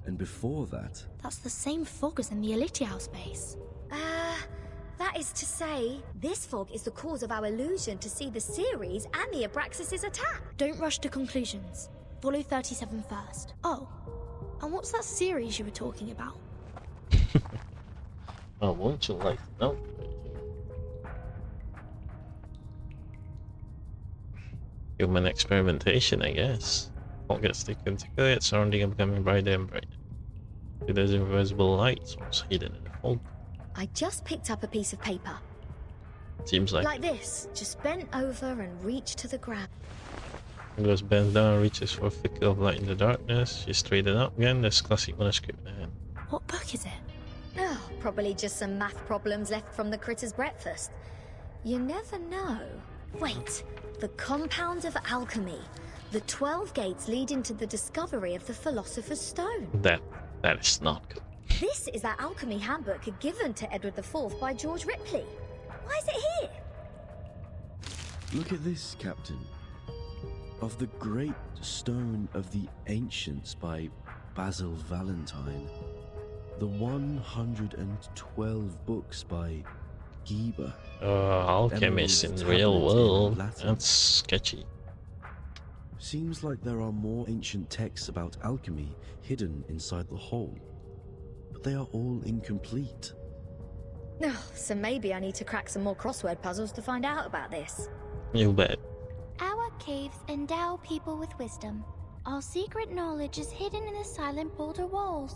And before that... That's the same fog as in the Elitiao space. That is to say, this fog is the cause of our illusion to see the Ceres and the Abraxas' attack. Don't rush to conclusions. Follow 37 first. Oh, and what's that series you were talking about? Oh, won't you like to know? Human experimentation, I guess. All gets taken together, it's surrounding and becoming brighter and brighter. There's invisible lights once hidden in the fog. I just picked up a piece of paper. Seems like this, just bent over and reached to the ground. Goes bends down, reaches for a flicker of light in the darkness. She straightened up again. There's classic manuscript in hand. What book is it? Oh, probably just some math problems left from the critter's breakfast. You never know. Wait, the compound of alchemy. The 12 gates leading to the discovery of the Philosopher's Stone. That is not good. This is that alchemy handbook given to Edward IV by George Ripley. Why is it here? Look at this, Captain. Of the Great Stone of the Ancients by Basil Valentine. The 112 books by Geber. Alchemist in the real world. That's sketchy. Seems like there are more ancient texts about alchemy hidden inside the hole. But they are all incomplete. Oh, so maybe I need to crack some more crossword puzzles to find out about this. You bet. Our caves endow people with wisdom. Our secret knowledge is hidden in the silent boulder walls.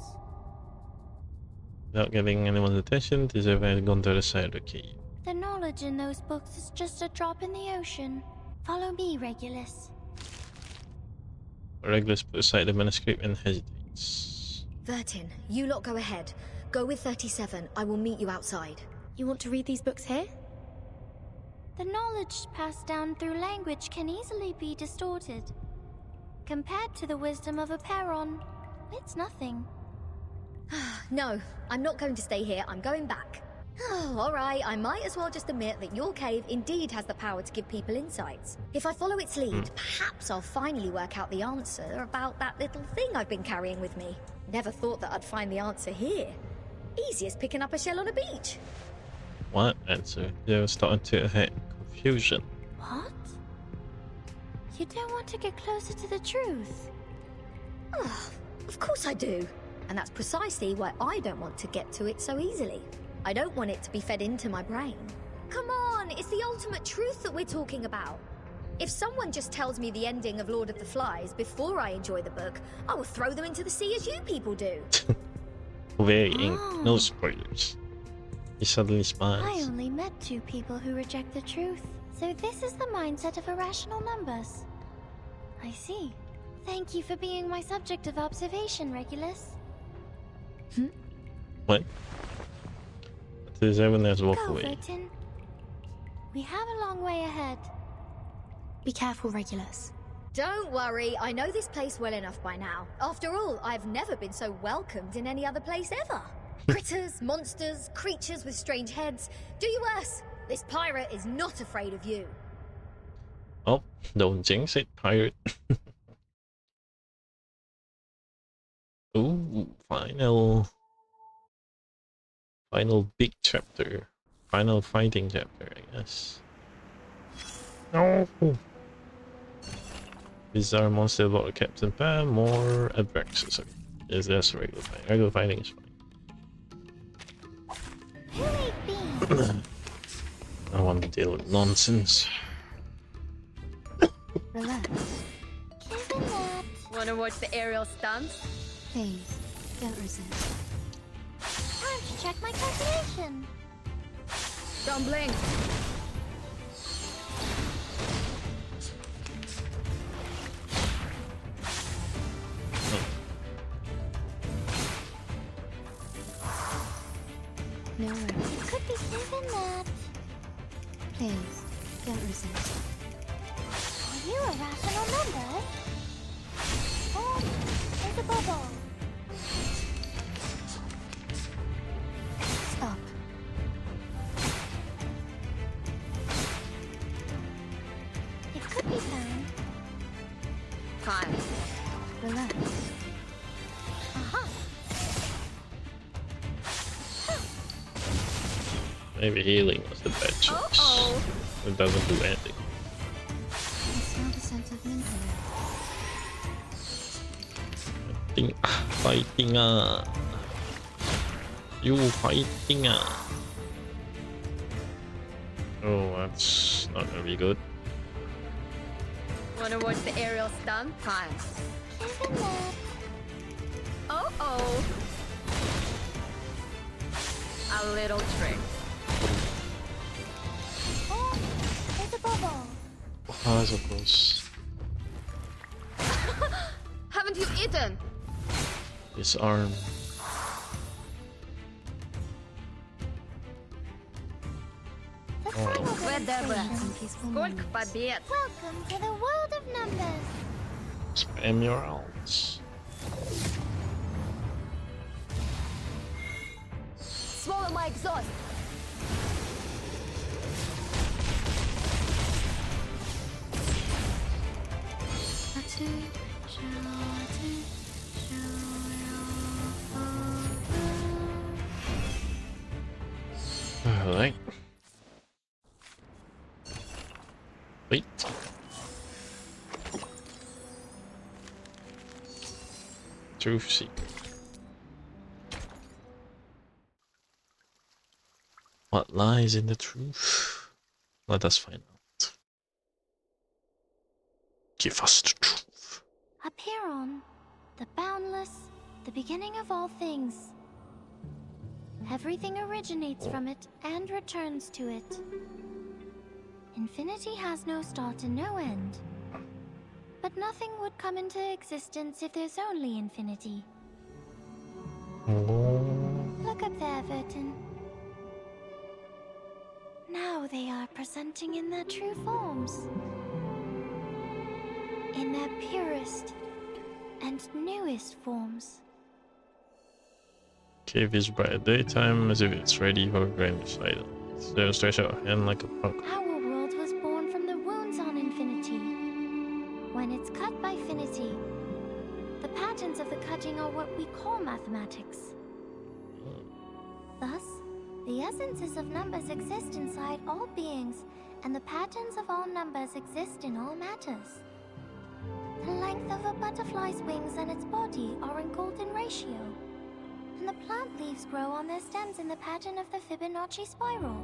Without getting anyone's attention, Deserve had gone to the side of the cave. The knowledge in those books is just a drop in the ocean. Follow me, Regulus. Regulus put aside the manuscript and hesitates. Vertin, you lot go ahead. Go with 37. I will meet you outside. You want to read these books here? The knowledge passed down through language can easily be distorted. Compared to the wisdom of a Perron, it's nothing. No, I'm not going to stay here. I'm going back. Oh, all right. I might as well just admit that your cave indeed has the power to give people insights. If I follow its lead, perhaps I'll finally work out the answer about that little thing I've been carrying with me. Never thought that I'd find the answer here. Easy as picking up a shell on a beach. What answer? You're starting to hit confusion. What? You don't want to get closer to the truth? Oh, of course I do. And that's precisely why I don't want to get to it so easily. I don't want it to be fed into my brain. Come on, it's the ultimate truth that we're talking about. If someone just tells me the ending of Lord of the Flies before I enjoy the book, I will throw them into the sea as you people do. Very ink. No spoilers. He suddenly smiles. I only met 2 people who reject the truth. So this is the mindset of irrational numbers. I see. Thank you for being my subject of observation, Regulus. What? Does everyone else walk Go, away? Vertin. We have a long way ahead. Be careful, Regulus. Don't worry, I know this place well enough by now. After all, I've never been so welcomed in any other place ever. Critters, monsters, creatures with strange heads. Do you worse. This pirate is not afraid of you. Oh, don't jinx it, pirate. Ooh, final big chapter. Final fighting chapter, I guess. No! Bizarre monster about Captain Pam, more adventures. Okay. Is this regular fighting? Regular fighting is fine. I want to deal with nonsense. Relax. Given that... Wanna watch the aerial stunts? Please, don't resist. Time to check my calculation. Don't blink. No worries. It could be given that... Please, don't resist. Are you a rational number? Oh, there's a bubble. Stop. It could be found. Fine. Relax. Aha! Maybe healing was the bad choice. It doesn't do anything. It's not a sense of mental. You fighting? Oh, that's not gonna be good. Wanna watch the aerial stunt? Fine. Oh. A little trick. Oh, there's a bubble. Ah, so close. Haven't you eaten? His arm. Сколько побед! Welcome to the world of numbers. Emeralds. Swallow my exhaust. Alright. Wait. Truth seeker. What lies in the truth? Let us find out. Give us the truth. Apiron, the boundless, the beginning of all things. Everything originates from it and returns to it. Infinity has no start and no end. But nothing would come into existence if there's only infinity. Look up there, Vertin. Now they are presenting in their true forms. In their purest and newest forms. Cave is bright at daytime as if it's ready for grand recital. So stretch out a hand like a punk. Our world was born from the wounds on infinity. When it's cut by finity, the patterns of the cutting are what we call mathematics. Thus, the essences of numbers exist inside all beings, and the patterns of all numbers exist in all matters. The length of a butterfly's wings and its body are in golden ratio, and the plant leaves grow on their stems in the pattern of the Fibonacci spiral.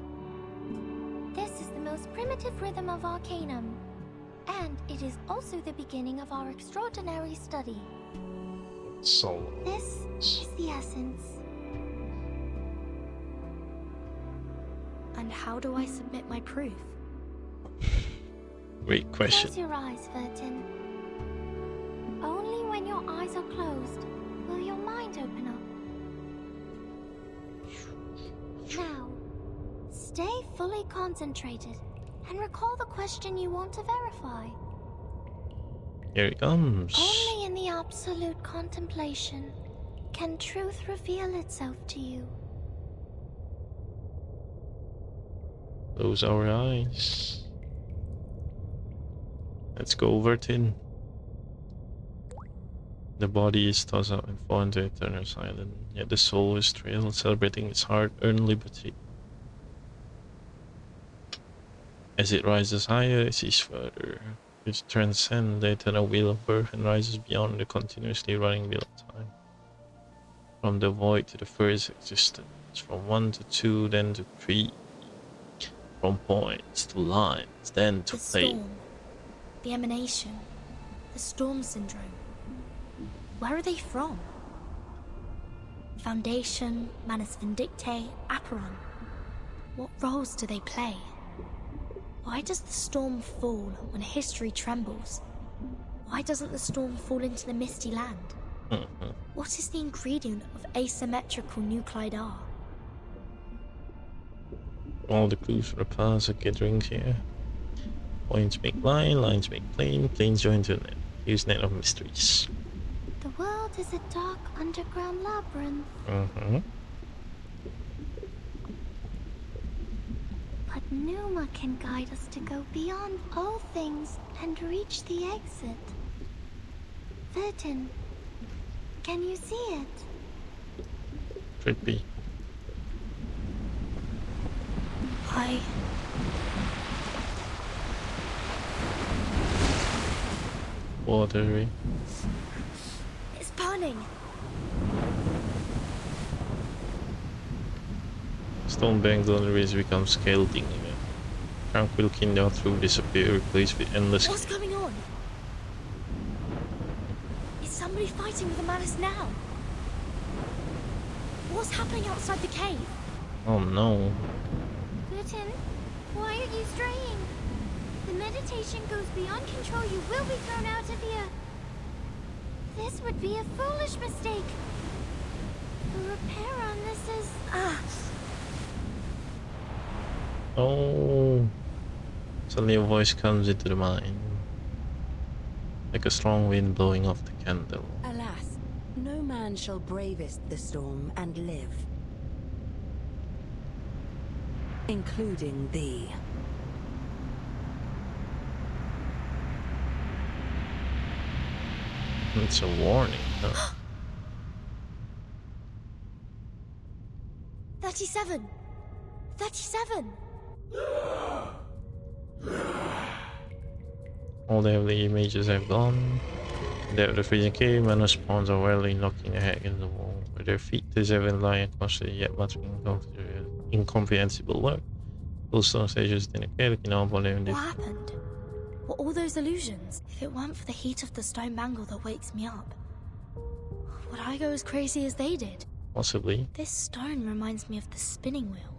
This is the most primitive rhythm of Arcanum, and it is also the beginning of our extraordinary study. So This is the essence. And how do I submit my proof? great question. Close your eyes, Vertin. Only when your eyes are closed will your mind open up. Now, stay fully concentrated and recall the question you want to verify. Here it comes. Only in the absolute contemplation can truth reveal itself to you. Close our eyes. Let's go, Vertin. The body is tossed out and fall into eternal silence, yet the soul is thrilled, celebrating its hard-earned liberty. As it rises higher, it sees further. It transcends the eternal wheel of birth and rises beyond the continuously running wheel of time. From the void to the first existence, from 1 to 2, then to 3. From points to lines, then to The plane. storm, the emanation, the storm syndrome. Where are they from? Foundation, Manus Vindictae, Aperon. What roles do they play? Why does the storm fall when history trembles? Why doesn't the storm fall into the misty land? What is the ingredient of asymmetrical nuclide R? All the clues for the past are gathering here. Points make line, lines make plane, planes join to a net. Use net of mysteries. The world is a dark underground labyrinth. But Numa can guide us to go beyond all things and reach the exit. Vertin, can you see it? Could be. I... Watery. It's burning! Stone boundaries become scalding again. Tranquil kingdom through disappear, replaced with endless. What's going on? Is somebody fighting with the Manus now? What's happening outside the cave? Oh no. Gluten, why are you straying? The meditation goes beyond control. You will be thrown out of here. This would be a foolish mistake. The repair on this is... Oh. Suddenly a voice comes into the mind. Like a strong wind blowing off the candle. Alas, no man shall bravest the storm and live. Including thee. It's a warning, huh? 37! 37! All the heavy images have gone. Depth of the freezing cave, Manus spawns are wildly knocking their head against the wall. With their feet, the seven lie across the yet much incomprehensible work. Full stone stages in the cave, looking up on them. What happened? Were all those illusions? If it weren't for the heat of the stone bangle that wakes me up, would I go as crazy as they did? Possibly. This stone reminds me of the spinning wheel.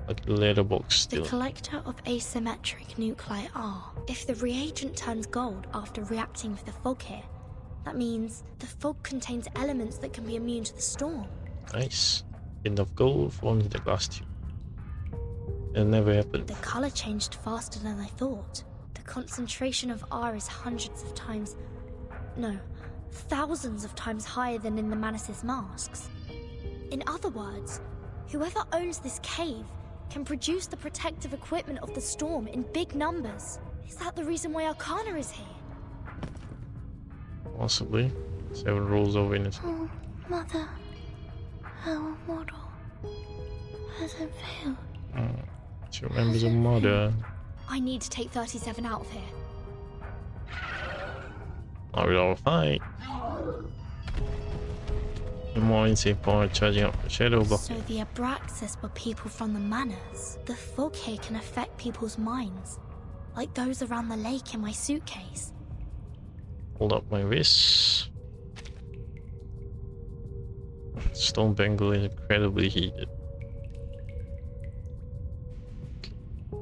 Like a leather box still. The collector of asymmetric nuclei are. If the reagent turns gold after reacting with the fog here, that means the fog contains elements that can be immune to the storm. Nice. End of gold forms the glass tube. It never happened. The color changed faster than I thought. The concentration of R is hundreds of times... no, thousands of times higher than in the Manus' masks. In other words, whoever owns this cave can produce the protective equipment of the storm in big numbers. Is that the reason why Arcana is here? Possibly. 7 rolls over in it. Oh, Mother. Our model hasn't failed. She remembers her mother. I need to take 37 out of here. Are we all fight? The more insane power charging up the shadow bucket. So the Abraxas were people from the Manors. The fog here can affect people's minds, like those around the lake in my suitcase. Hold up my wrist. Stone bangle is incredibly heated.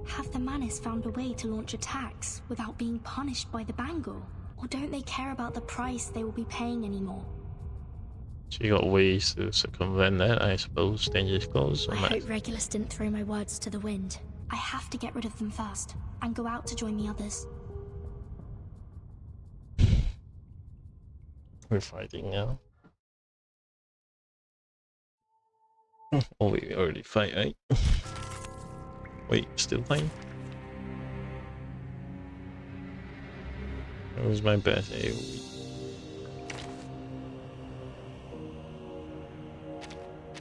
Have the Manors found a way to launch attacks without being punished by the bangle? Or don't they care about the price they will be paying anymore? She got ways to circumvent that, I suppose. Dangerous clothes. I hope Regulus didn't throw my words to the wind. I have to get rid of them first, and go out to join the others. We're fighting now. Oh, we already fight, right? Wait, still playing? That was my best AoE.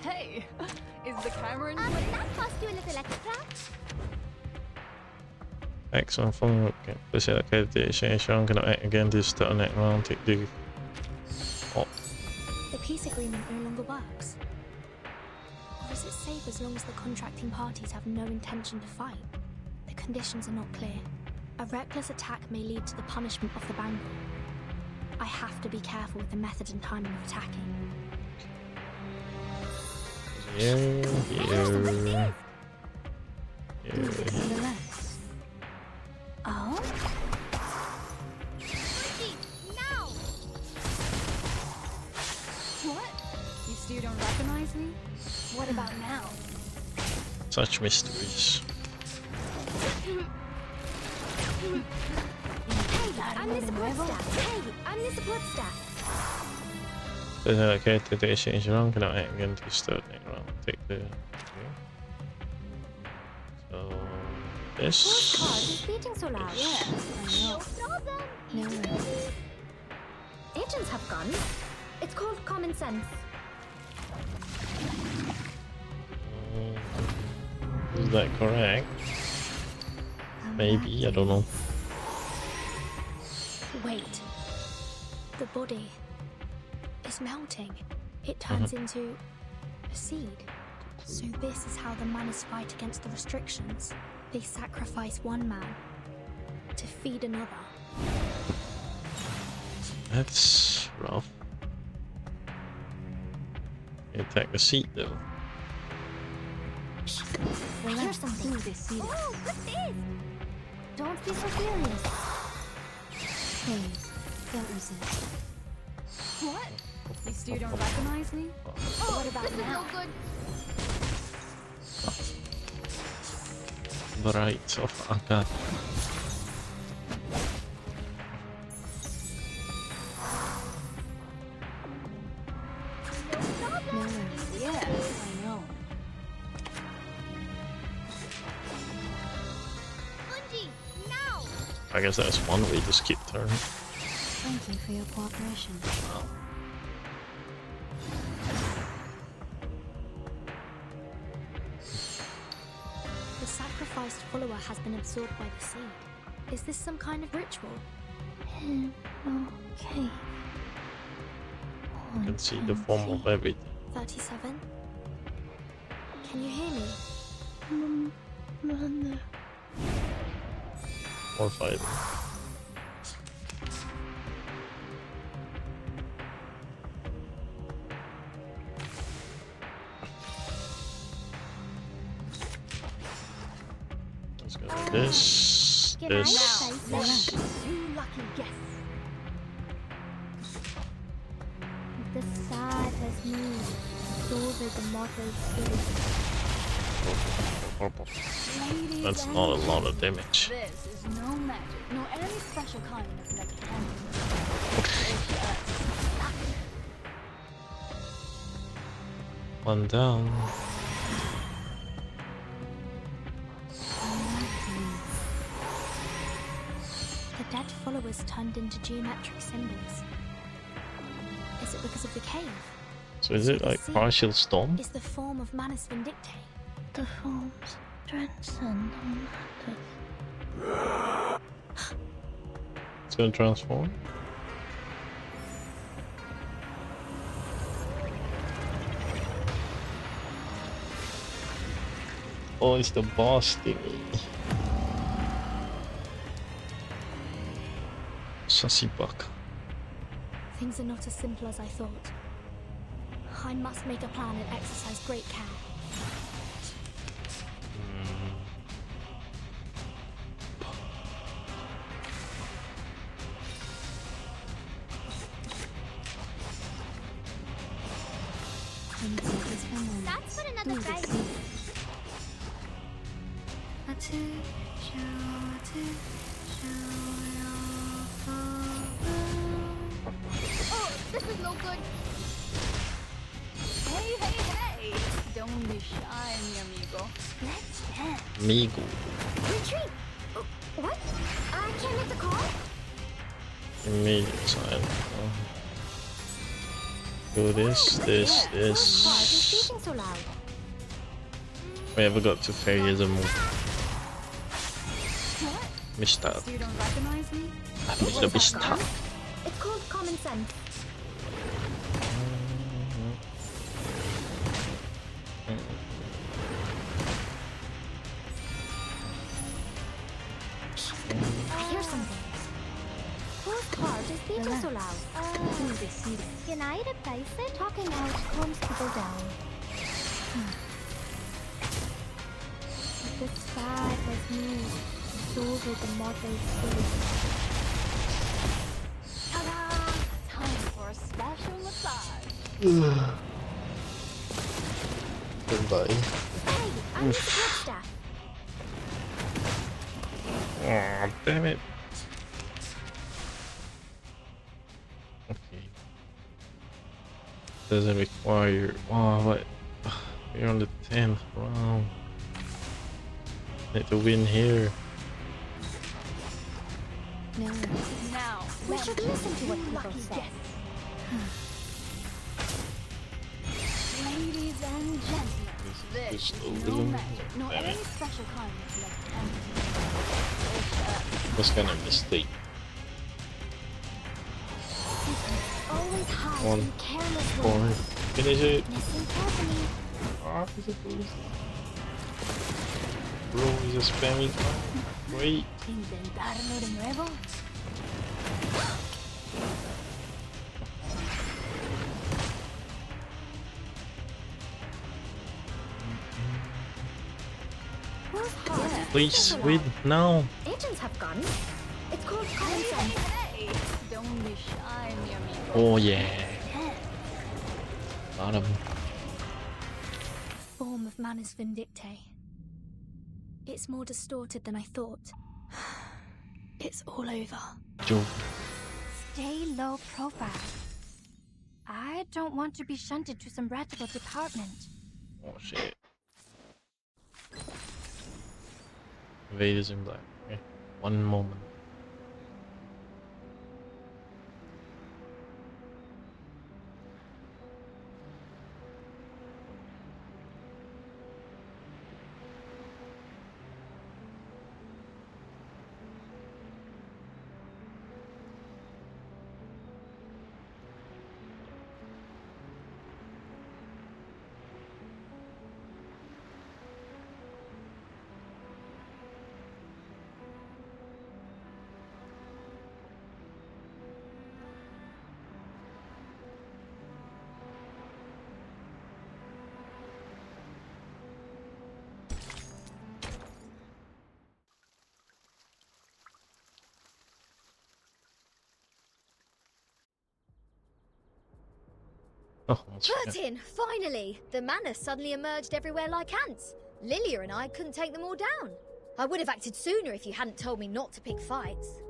Hey, is the camera in place? That cost you a little extra? Excellent phone. Okay. Please allocate the exchange cannot act again this start next round. Take the The peace agreement no longer works. Or is it safe as long as the contracting parties have no intention to fight? The conditions are not clear. A reckless attack may lead to the punishment of the bangle. I have to be careful with the method and timing of attacking. here. Oh? Now! What? You still don't recognize me? What about now? Such mysteries. I'm the support staff. Hey, I'm the support staff. Please allocate the exchange round cannot act again to start next round. Take the. So this. Cars is beating so loud. Yes, I know. No worries. Agents have guns. It's called common sense. Is that correct? Maybe, I don't know. Wait. The body is melting. It turns into a seed. So this is how the Manners fight against the restrictions. They sacrifice one man to feed another. That's rough. You take a seat though. Well, here's something. Oh, what's this? Don't be so serious. Please, don't resist. What? You still don't recognize me? Oh, What about this now? is no good. Bright of Agatha. Yes, I know. Bungie, now! I guess that's one way to skip turn. Thank you for your cooperation. The sacrificed follower has been absorbed by the seed. Is this some kind of ritual? Okay. You can see the form of everything. 37? Can you hear me? Or fighting. Let's go like this. This. You lucky guess. The star has moved over the mortal spirit. Ladies That's and not a lot of gentlemen, damage. This is no magic, nor any special kind of mechanic. One down. The dead followers turned into geometric symbols. Is it because of the cave? So is it like partial storm? Is the form of Manus Vindictae? The forms transcend all matters. It's gonna transform. Oh, it's the boss thingy. Sussy buck. Things are not as simple as I thought. I must make a plan and exercise great care. That's for another guy. Oh, this is no good. Hey, hey, hey! Don't be shy, mi amigo. Let's dance. Migo. Retreat! What? I can't make the call? Immediate sign. Do this, this, Why are you this. speaking so loud? We ever got to fairies and more. What? Mista. Still don't recognize me? Mista. It's called common sense. I hear something. Whose heart is beating so loud? Can I replace it? Talking out calms people down. The star has moved over the mortal spirit. Ta-da! Time for a special massage. Goodbye. Hey, I'm the support staff. Aw, damn it. Okay. Doesn't require. Oh, what? We're on the 10th round. Need to win here. Now, We should listen to what people say. Ladies and gentlemen, this is no magic, nor any special kind of mechanic. What's kind of mistake? Always hide One, in careless four. ways. Finish it. Listen carefully. Ah, is it police? Bro, is a spamming. Wait. Intentarlo de nuevo. Please, wait now. Agents have guns. It's called common sense. Hey, don't be shy near me. Oh yeah. Bottom. Form of Manus Vindictae. It's more distorted than I thought. It's all over. Joke. Stay low profile. I don't want to be shunted to some radical department. Oh shit. Invaders in black. Okay. One moment. Oh, Curtin, finally! The manor suddenly emerged everywhere like ants. Lilia and I couldn't take them all down. I would have acted sooner if you hadn't told me not to pick fights.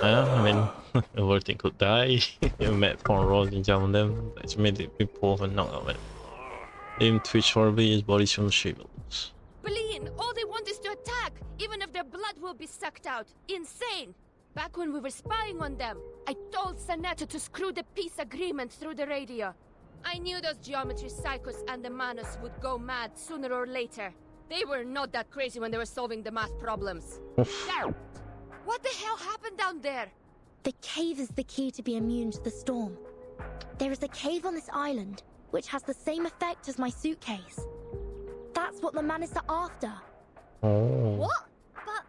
I mean, everything could die. You met Paul rolling down them. That's made it people for knock of it. Him twitch horribly, his body soon shivers. Bleen, all they want is to attack, even if their blood will be sucked out. Insane! Back when we were spying on them, I told Sanetta to screw the peace agreement through the radio. I knew those geometry psychos and the Manus would go mad sooner or later. They were not that crazy when they were solving the math problems. What the hell happened down there? The cave is the key to be immune to the storm. There is a cave on this island, which has the same effect as my suitcase. That's what the Manus are after. Oh. What?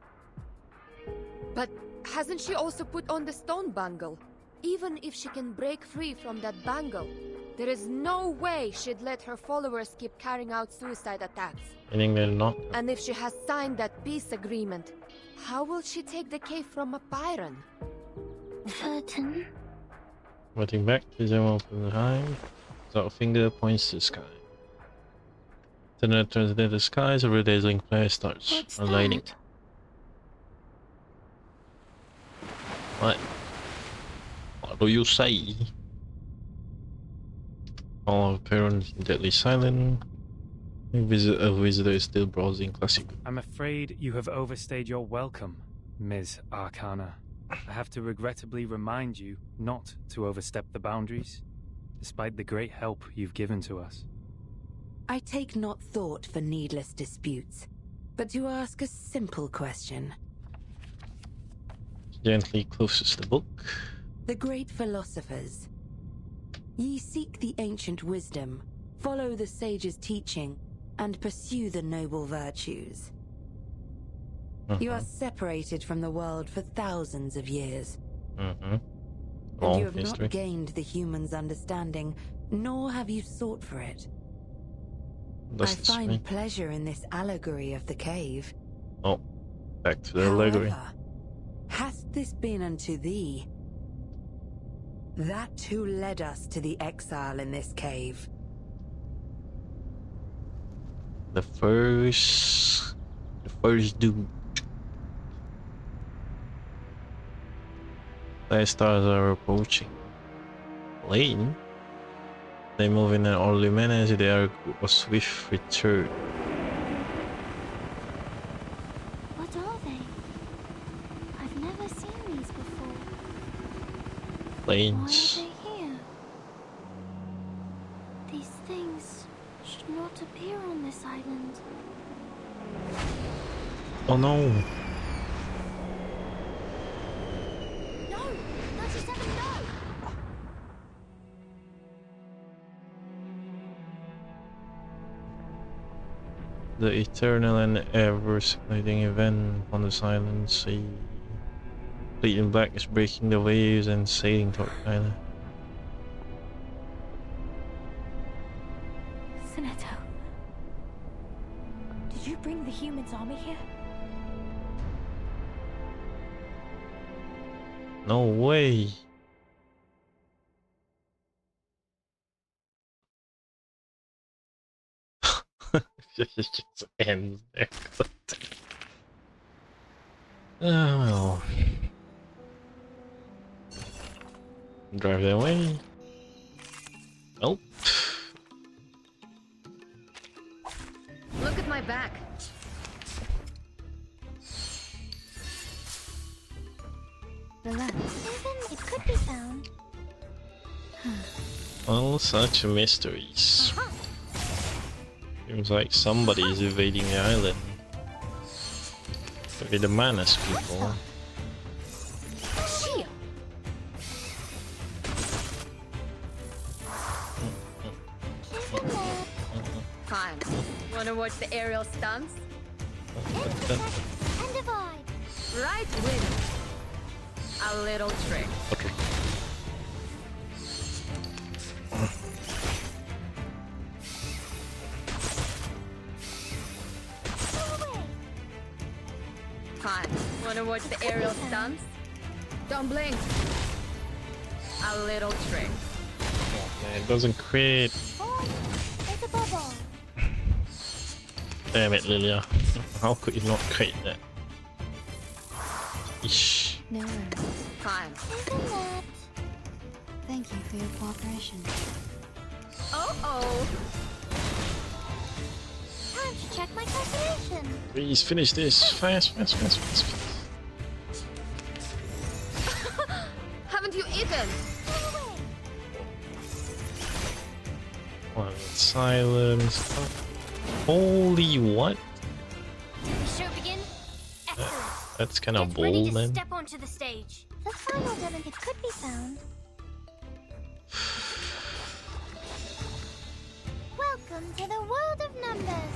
But hasn't she also put on the stone bangle? Even if she can break free from that bangle, there is no way she'd let her followers keep carrying out suicide attacks. Meaning they're not. And if she has signed that peace agreement, how will she take the cave from a Byron? Curtain. Waiting back to them open the hive. Without a finger points to the sky. Then it turns into the sky, so the dazzling flare starts aligning. What do you say? All apparent deadly silent. A visitor is still browsing classic. I'm afraid you have overstayed your welcome, Ms. Arcana. I have to regrettably remind you not to overstep the boundaries, despite the great help you've given to us. I take not thought for needless disputes, but to ask a simple question. Gently closes the book. The great philosophers. Ye seek the ancient wisdom, follow the sage's teaching, and pursue the noble virtues. You are separated from the world for thousands of years. And you have not gained the human's understanding, nor have you sought for it. I find pleasure in this allegory of the cave. Oh, back to the allegory. However, hath this been unto thee? That who led us to the exile in this cave. The first dude. The stars are approaching. Lane? They move in an orderly manner as they are a swift return. What are they? I've never seen these before. Planes. Why are they here? These things should not appear on this island. Oh no! The eternal and ever-splitting event on the silent sea. Fleet in black is breaking the waves and sailing toward China. Sonetto, did you bring the humans' army here? No way. It just ends there. Oh well. Drive that way. Oh. Look at my back. Relax. It could be found. All such mysteries. Seems like somebody is invading the island. Maybe the Manus people. Fine. Wanna watch the aerial stunts? And divide. Right with a little trick. Fine. Wanna watch the aerial stunts? Don't blink. A little trick. Man, it doesn't create. Oh, it's a bubble. Damn it, Lilia. How could you not create that? Ish. No worries. Fine. Thank you for your cooperation. Oh. Time to check my calculation. Please finish this. Fast. Haven't you eaten? One silence. Holy what? Show begin. Excellent. That's kind of Ready bold, to man. step onto the stage. The final delegate could be found. Welcome to the world of numbers.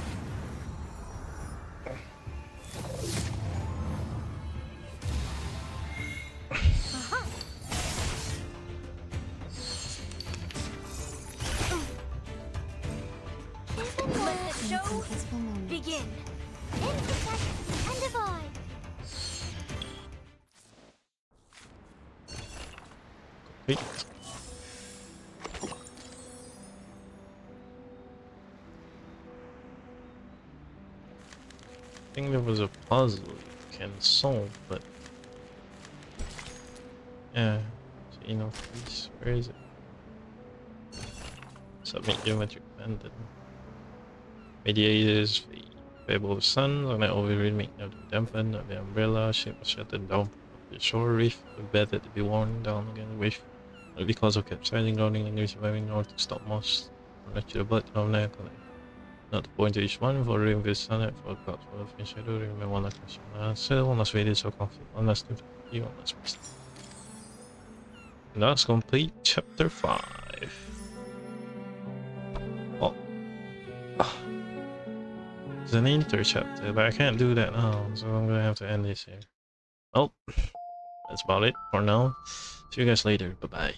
Let the show begin. Intersect and divide. Wait. I think there was a puzzle you can solve, but yeah, so, you know, please, where is it? Submit geometric pattern. Mediators, the variable of the sun, on that overreading of the dampen of the umbrella, ship was shutting down the shore reef, the bed that to be worn down again the reef. Because of capsizing, grounding, and surviving north to stop most. Let you the blood on neck. Not to point to each one for reading this sonnet for clouds for the fish shadow. Remember one question. Still, unless we did so conflict, unless you unless missed. And that's complete chapter 5. Oh. There's an inter chapter, but I can't do that now, so I'm gonna have to end this here. Oh, that's about it for now. See you guys later. Bye bye.